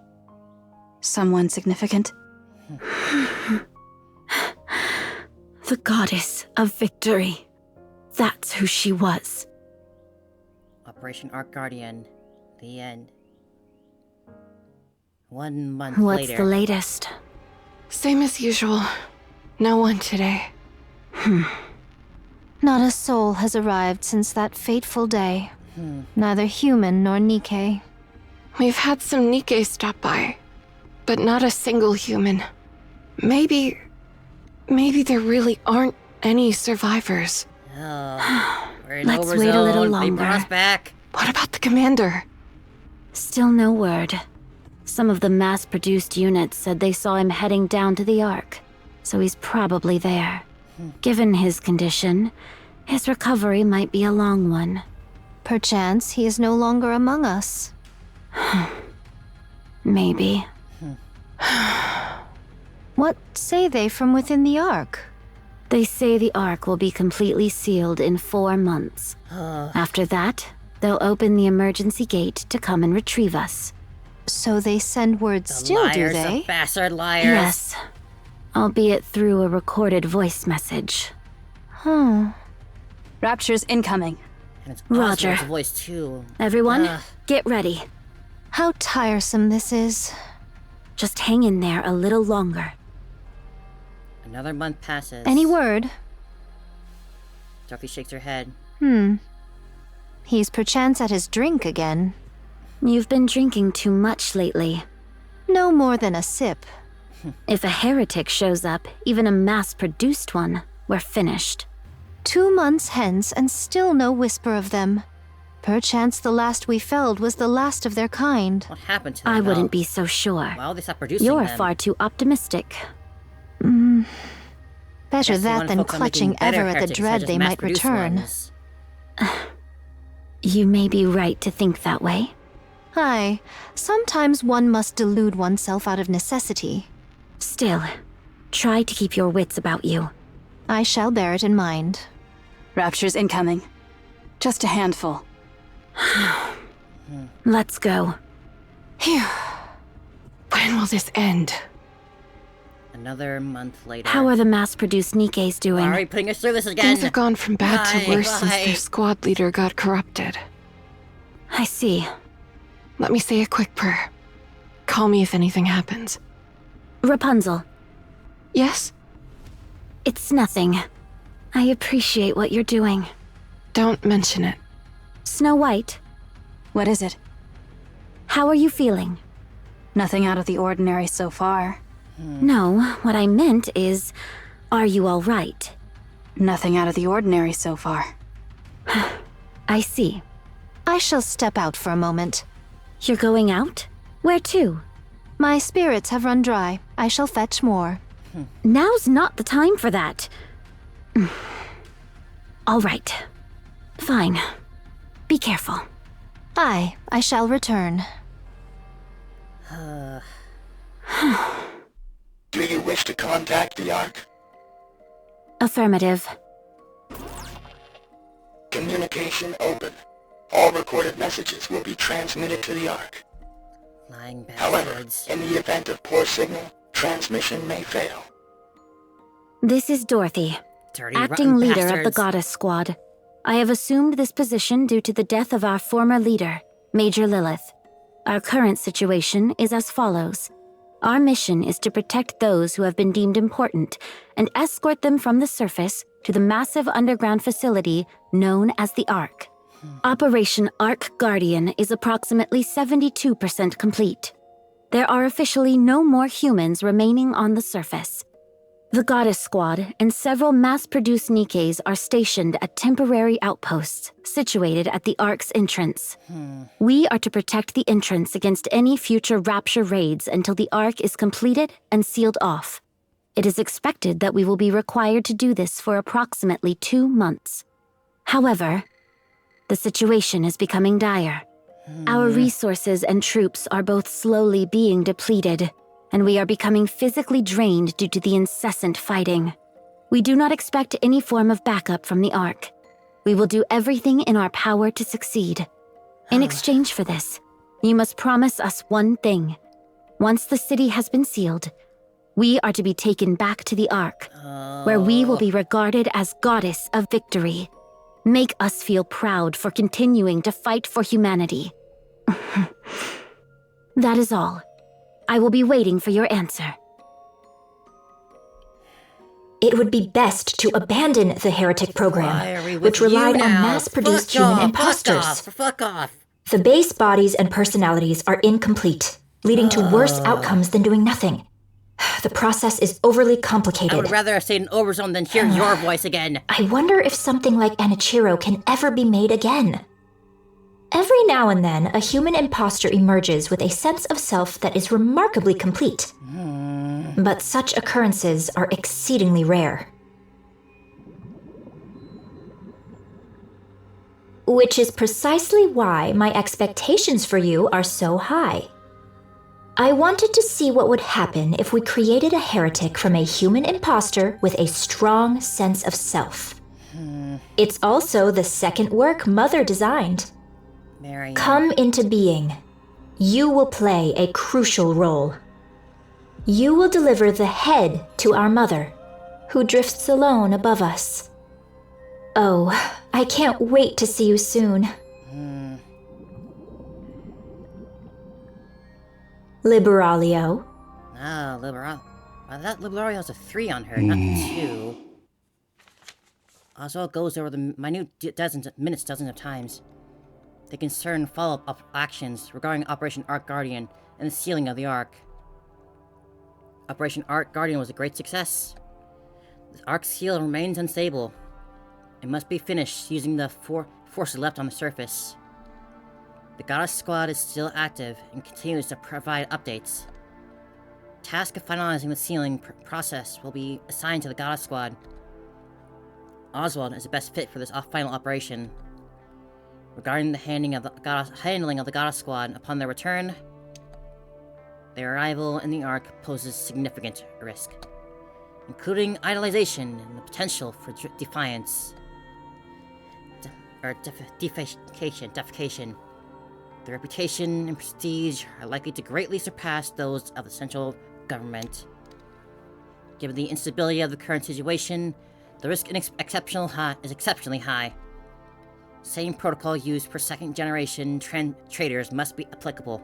Someone significant? The goddess of victory. That's who she was. Operation Arc Guardian. The end. 1 month What's later. the latest? Same as usual. No one today. Not a soul has arrived since that fateful day. Neither human nor Nikke. We've had some Nikke stop by, but not a single human. Maybe there really aren't any survivors. Oh, we're in Let's Overzone. wait a little They longer. brought us back. What about the commander? Still no word. Some of the mass-produced units said they saw him heading down to the Ark, so he's probably there. Given his condition, his recovery might be a long one. Perchance he is no longer among us. Maybe. What say they from within the Ark? They say the Ark will be completely sealed in 4 months. After that, they'll open the emergency gate to come and retrieve us. So they send word still, do Liars, they? the bastard liars. Yes. Albeit through a recorded voice message. Rapture's incoming. And it's Roger. Oswald's voice too. Everyone, Ugh. get ready. How tiresome this is. Just hang in there a little longer. Another month passes. Any word? Dorothy shakes her head. He's perchance at his drink again. You've been drinking too much lately. No more than a sip. If a heretic shows up, even a mass-produced one, we're finished. 2 months hence and still no whisper of them. Perchance the last we felled was the last of their kind. What happened to them? I though? wouldn't be so sure. Well, they stopped producing You're them. far too optimistic. Better Guess they that wanna than focus on clutching making better ever at the heretics, not dread just they might mass-produced return. ones. You may be right to think that way. Aye, sometimes one must delude oneself out of necessity. Still, try to keep your wits about you. I shall bear it in mind. Rapture's incoming. Just a handful. Let's go. Phew. When will this end? Another month later. How are the mass-produced Nikkes doing? Why are we putting us through this again? Things have gone from bad to worse since Why? their squad leader got corrupted. I see. Let me say a quick prayer. Call me if anything happens. Rapunzel, Yes? it's nothing. I appreciate what you're doing. Don't mention it. Snow White, What is it? how are you feeling? Nothing out of the ordinary so far. No, what I meant is, are you all right? Nothing out of the ordinary so far. I see. I shall step out for a moment. You're going out? Where to? My spirits have run dry. I shall fetch more. Now's not the time for that. All right. Fine. Be careful. Aye, I shall return. Do you wish to contact the Ark? Affirmative. Communication open. All recorded messages will be transmitted to the Ark. Lying However, bastards. in the event of poor signal, transmission may fail. This is Dorothy, Dirty, acting rotten leader of the bastards. Goddess Squad. I have assumed this position due to the death of our former leader, Major Lilith. Our current situation is as follows. Our mission is to protect those who have been deemed important and escort them from the surface to the massive underground facility known as the Ark. Operation Arc Guardian is approximately 72% complete. There are officially no more humans remaining on the surface. The Goddess Squad and several mass-produced Nikkes are stationed at temporary outposts situated at the Ark's entrance. We are to protect the entrance against any future Rapture raids until the Ark is completed and sealed off. It is expected that we will be required to do this for approximately 2 months. However, the situation is becoming dire. Our resources and troops are both slowly being depleted, and we are becoming physically drained due to the incessant fighting. We do not expect any form of backup from the Ark. We will do everything in our power to succeed. In exchange for this, you must promise us one thing. Once the city has been sealed, we are to be taken back to the Ark, where we will be regarded as goddess of victory. Make us feel proud for continuing to fight for humanity. That is all. I will be waiting for your answer. It would be best to abandon the heretic program, which relied on mass-produced human imposters. Fuck off! The base bodies and personalities are incomplete, leading to worse outcomes than doing nothing. The process is overly complicated. I would rather have stayed in Overzone than hear your voice again. I wonder if something like Anichiro can ever be made again. Every now and then, a human imposter emerges with a sense of self that is remarkably complete. But such occurrences are exceedingly rare. Which is precisely why my expectations for you are so high. I wanted to see what would happen if we created a heretic from a human imposter with a strong sense of self. It's also the second work Mother designed. Marion. Come into being. You will play a crucial role. You will deliver the head to our Mother, who drifts alone above us. Oh, I can't wait to see you soon. Liberalio. Ah, that Liberalia has a 3 on her, not 2. Oswald goes over the minute dozens of times. They concern follow-up actions regarding Operation Ark Guardian and the sealing of the Ark. Operation Ark Guardian was a great success. The Ark seal remains unstable. It must be finished using the forces left on the surface. The Goddess Squad is still active and continues to provide updates. Task of finalizing the sealing process will be assigned to the Goddess Squad. Oswald is the best fit for this final operation. Regarding the handling of the Goddess Squad upon their return, their arrival in the Ark poses significant risk, including idolization and the potential for defiance. Defecation. Their reputation and prestige are likely to greatly surpass those of the central government. Given the instability of the current situation, the risk is exceptionally high. Same protocol used for second-generation traitors must be applicable.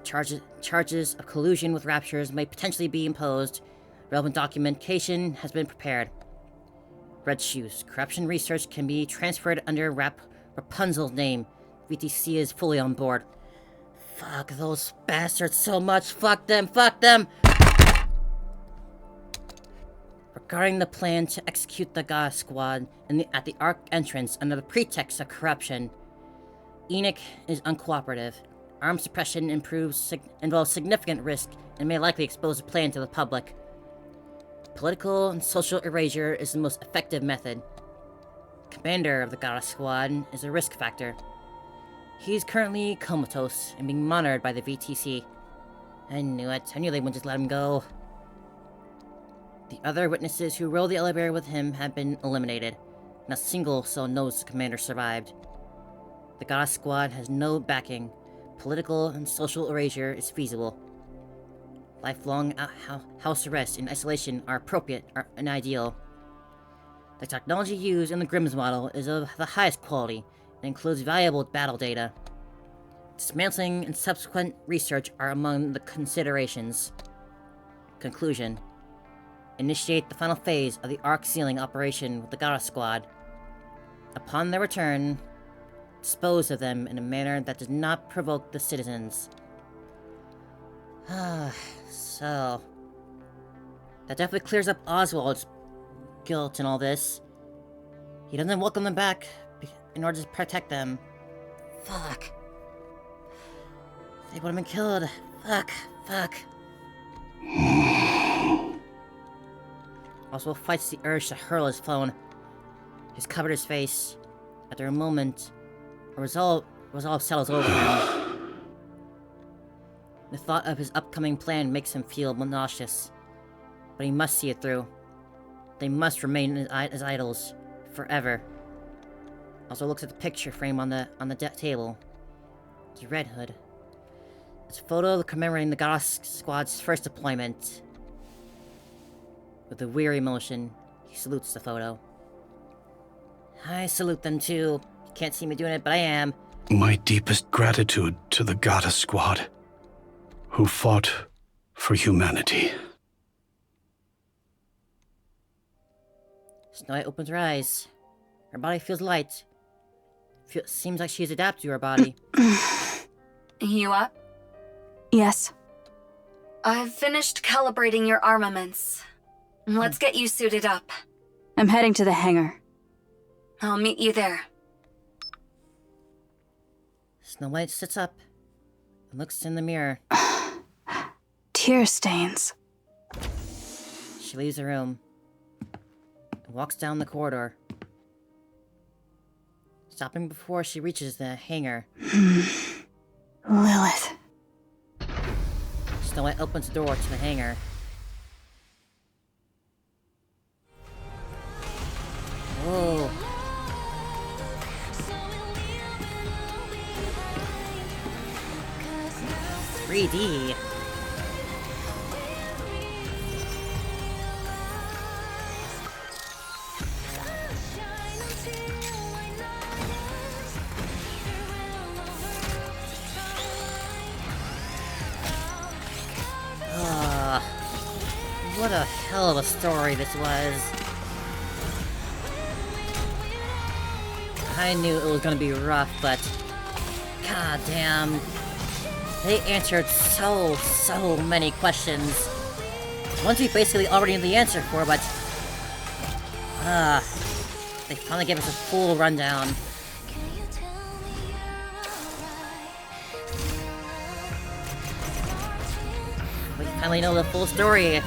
Charges of collusion with Raptures may potentially be imposed. Relevant documentation has been prepared. Red Shoes. Corruption research can be transferred under Rapunzel's name. VTC is fully on board. Fuck those bastards so much. Fuck them. Regarding the plan to execute the Goddess Squad at the Ark entrance under the pretext of corruption, Enoch is uncooperative. Armed suppression involves significant risk and may likely expose the plan to the public. Political and social erasure is the most effective method. Commander of the Goddess Squad is a risk factor. He is currently comatose and being monitored by the VTC. I knew it. I knew they wouldn't just let him go. The other witnesses who rode the elevator with him have been eliminated. Not a single soul knows the commander survived. The Goddess Squad has no backing. Political and social erasure is feasible. Lifelong house arrest and isolation are appropriate and ideal. The technology used in the Grimm's model is of the highest quality and includes valuable battle data. Dismantling and subsequent research are among the considerations. Conclusion. Initiate the final phase of the Ark sealing operation with the Goddess Squad. Upon their return, dispose of them in a manner that does not provoke the citizens. So... that definitely clears up Oswald's guilt and all this. He doesn't welcome them back in order to protect them. Fuck. They would have been killed. Fuck. Oswald fights the urge to hurl his phone. He's covered his face. After a moment, resolve settles over him. The thought of his upcoming plan makes him feel nauseous. But he must see it through. They must remain as idols forever. Also looks at the picture frame on the table. It's Red Hood. It's a photo commemorating the Goddess Squad's first deployment. With a weary motion, he salutes the photo. I salute them too. You can't see me doing it, but I am. My deepest gratitude to the Goddess Squad, who fought for humanity. Snow White opens her eyes. Her body feels light. Seems like she's adapted to her body. You up? Yes. I've finished calibrating your armaments. Let's get you suited up. I'm heading to the hangar. I'll meet you there. Snow White sits up and looks in the mirror. Tear stains. She leaves the room and walks down the corridor, stopping before she reaches the hangar. Lilith. Snow White opens the door to the hangar. Whoa. 3D. What a hell of a story this was. I knew it was gonna be rough, but god damn. They answered so many questions. Ones we basically already knew the answer for, but they finally gave us a full rundown. We finally know the full story.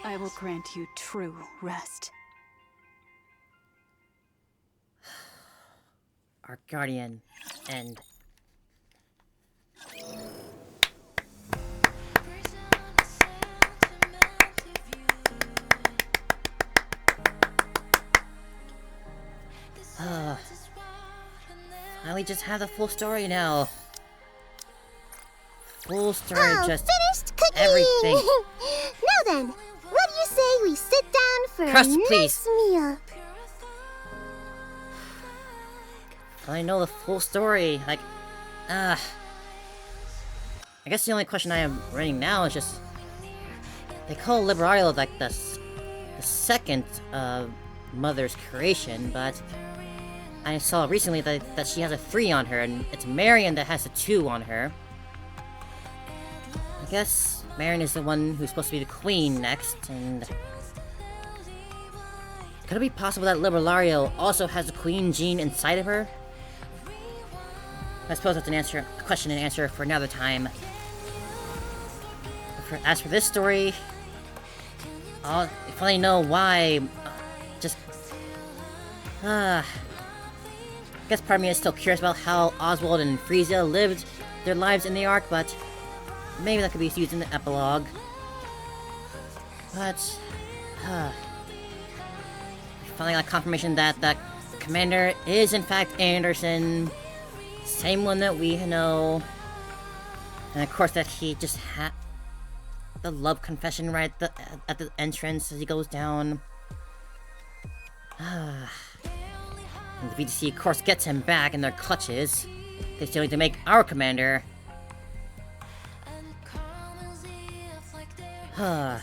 I will grant you true rest. Our guardian. End. Finally just have the full story now. Full story, just finished cooking. Everything. Now then, what do you say we sit down for Crust, a nice please. meal? I know the full story. Like, I guess the only question I am running now is just they call Liberario like the second mother's creation, but I saw recently that she has a 3 on her, and it's Marion that has a 2 on her. I guess Marion is the one who's supposed to be the queen next, and could it be possible that Liberario also has the queen gene inside of her? I suppose that's a question and answer for another time. As for this story, if I know why, I guess part of me is still curious about how Oswald and Frisia lived their lives in the Ark, but maybe that could be used in the epilogue. But, finally got confirmation that the commander is in fact Anderson. Same one that we know. And of course that he just had the love confession right at the entrance as he goes down. And the VTC of course gets him back in their clutches. They still need to make our commander. But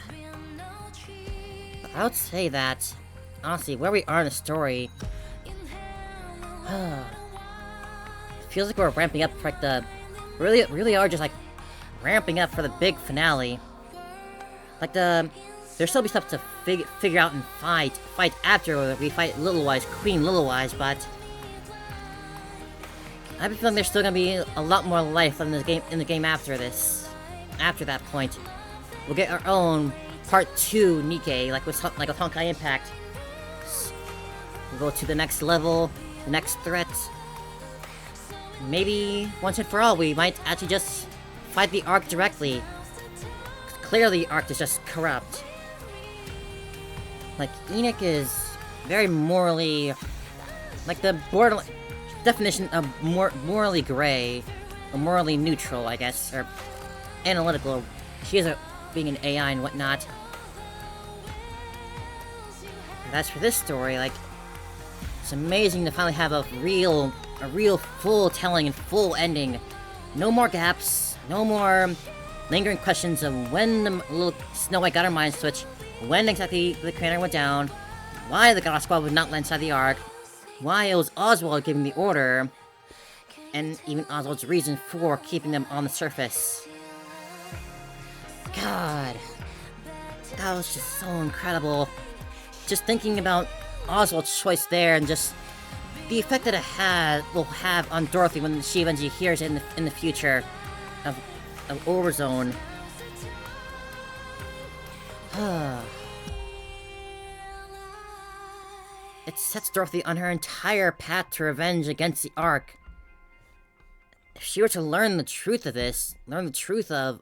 I would say that, honestly, where we are in the story, feels like we're ramping up for like really are just like ramping up for the big finale. Like there'll still be stuff to figure out and fight after we fight Queen Littlewise, but I have a feeling there's still gonna be a lot more life in the game after this. After that point, we'll get our own Part 2 Nikke, like with Honkai Impact. We'll go to the next level, the next threat. Maybe once and for all, we might actually just fight the Ark directly. Clearly, the Ark is just corrupt. Like, Enoch is very morally... like the borderline definition of morally gray, or morally neutral, I guess, or analytical. She is being an AI and whatnot. And as for this story, like, it's amazing to finally have a real full telling and full ending. No more gaps, no more lingering questions of when the little Snow White got her mind switch, when exactly the commander went down, why the God Squad would not land inside the Ark, why it was Oswald giving the order, and even Oswald's reason for keeping them on the surface. God, that was just so incredible. Just thinking about Oswald's choice there and just the effect that it will have on Dorothy when she eventually hears it in the future of Overzone. It sets Dorothy on her entire path to revenge against the Ark. If she were to learn the truth of this, learn the truth of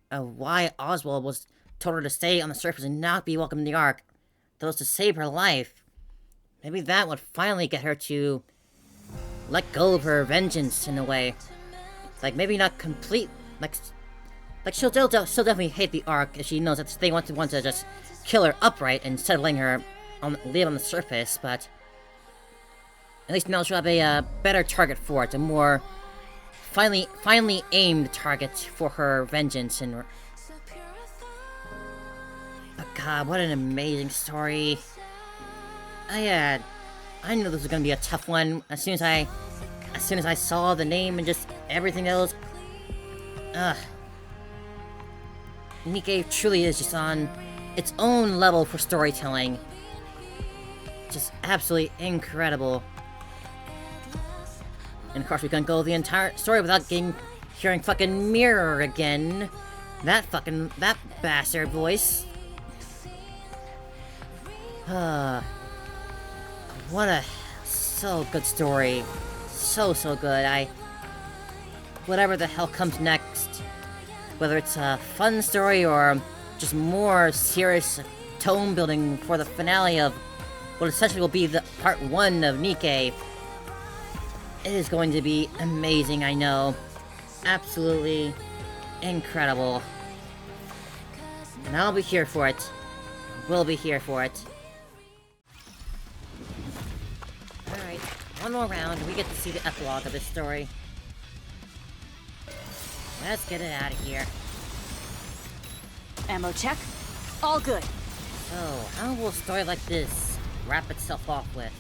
why Oswald was told her to stay on the surface and not be welcome in the Ark, that was to save her life, maybe that would finally get her to let go of her vengeance in a way. Like, maybe not complete, like she'll definitely hate the Ark if she knows that they want to just kill her outright instead of letting her live on the surface, but at least now she'll have a better target for it, a more finally aimed target for her vengeance. And but God, what an amazing story! I knew this was gonna be a tough one as soon as I saw the name and just everything else. Nikke truly is just on its own level for storytelling. Just absolutely incredible. And of course we couldn't go the entire story without hearing fucking Mirror again. That bastard voice. What a so good story. So good. Whatever the hell comes next, whether it's a fun story or just more serious tone building for the finale of what essentially will be the part 1 of Nikke, it is going to be amazing, I know. Absolutely incredible. And I'll be here for it. We'll be here for it. Alright, one more round and we get to see the epilogue of this story. Let's get it out of here. Ammo check. All good. So, how will a story like this wrap itself off with?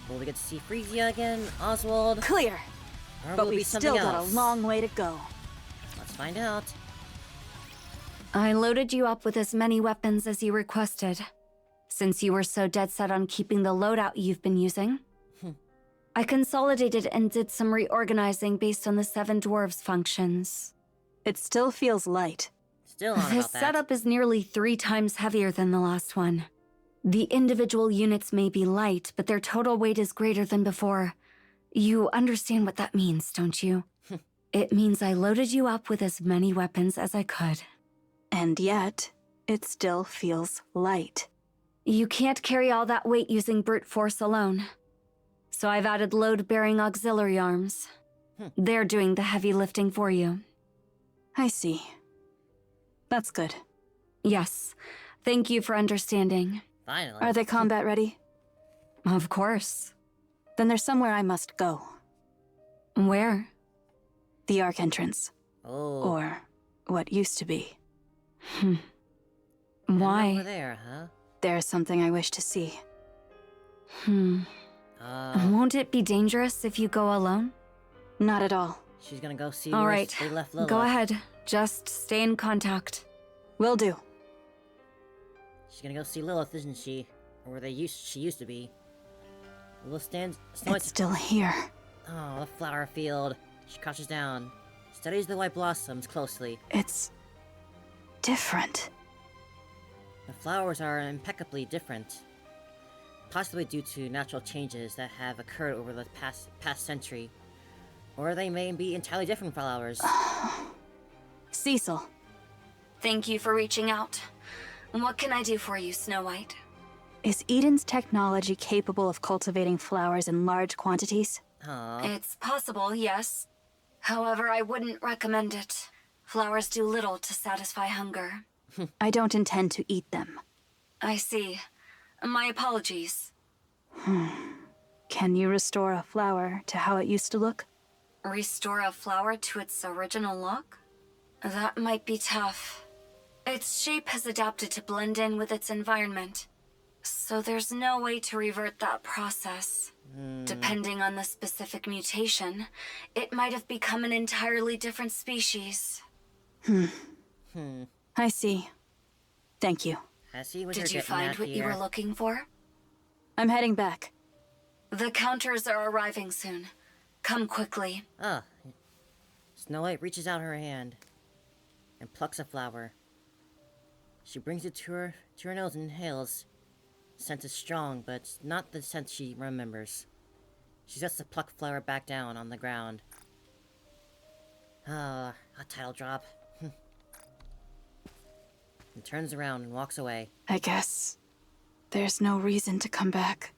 Will we get to see Frisia again, Oswald? Clear. Or but will it be we've something still got else? a long way to go. Let's find out. I loaded you up with as many weapons as you requested, since you were so dead set on keeping the loadout you've been using. I consolidated and did some reorganizing based on the 7 dwarves' functions. It still feels light. Still on This about that. setup is nearly 3 times heavier than the last one. The individual units may be light, but their total weight is greater than before. You understand what that means, don't you? It means I loaded you up with as many weapons as I could. And yet, it still feels light. You can't carry all that weight using brute force alone. So I've added load-bearing auxiliary arms. They're doing the heavy lifting for you. I see. That's good. Yes. Thank you for understanding. Finally. Are they combat ready? Of course. Then there's somewhere I must go. Where? The Ark entrance. Oh. Or what used to be. Why? Over there, huh? There's something I wish to see. Won't it be dangerous if you go alone? Not at all. She's gonna go see All where right, they left Lilith. go ahead. Just stay in contact. Will do. She's gonna go see Lilith, isn't she? Or where she used to be. Lilith stands... Snow It's still here. Oh, the flower field. She crouches down, studies the white blossoms closely. It's... different. The flowers are impeccably different. Possibly due to natural changes that have occurred over the past century. Or they may be entirely different flowers. Cecil. Thank you for reaching out. What can I do for you, Snow White? Is Eden's technology capable of cultivating flowers in large quantities? It's possible, yes. However, I wouldn't recommend it. Flowers do little to satisfy hunger. I don't intend to eat them. I see. My apologies. Can you restore a flower to how it used to look? Restore a flower to its original look? That might be tough. Its shape has adapted to blend in with its environment. So there's no way to revert that process. Depending on the specific mutation, it might have become an entirely different species. I see. Thank you. I see what Did you're you find getting what at you here. were looking for? I'm heading back. The counters are arriving soon. Come quickly. Ah. Snow White reaches out her hand and plucks a flower. She brings it to her nose and inhales. The scent is strong, but it's not the scent she remembers. She sets the plucked flower back down on the ground. Ah, a title drop. And turns around and walks away. I guess there's no reason to come back.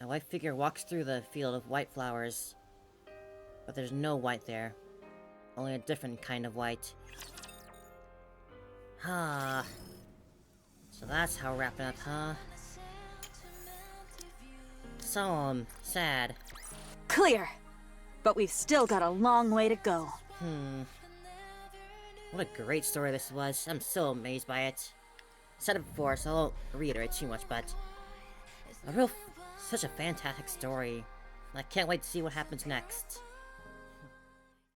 A white figure walks through the field of white flowers. But there's no white there. Only a different kind of white. Ah. So that's how we're wrapping up, huh? Solemn. Sad. Clear. But we've still got a long way to go. What a great story this was. I'm so amazed by it. I said it before, so I won't reiterate too much, but... such a fantastic story. I can't wait to see what happens next.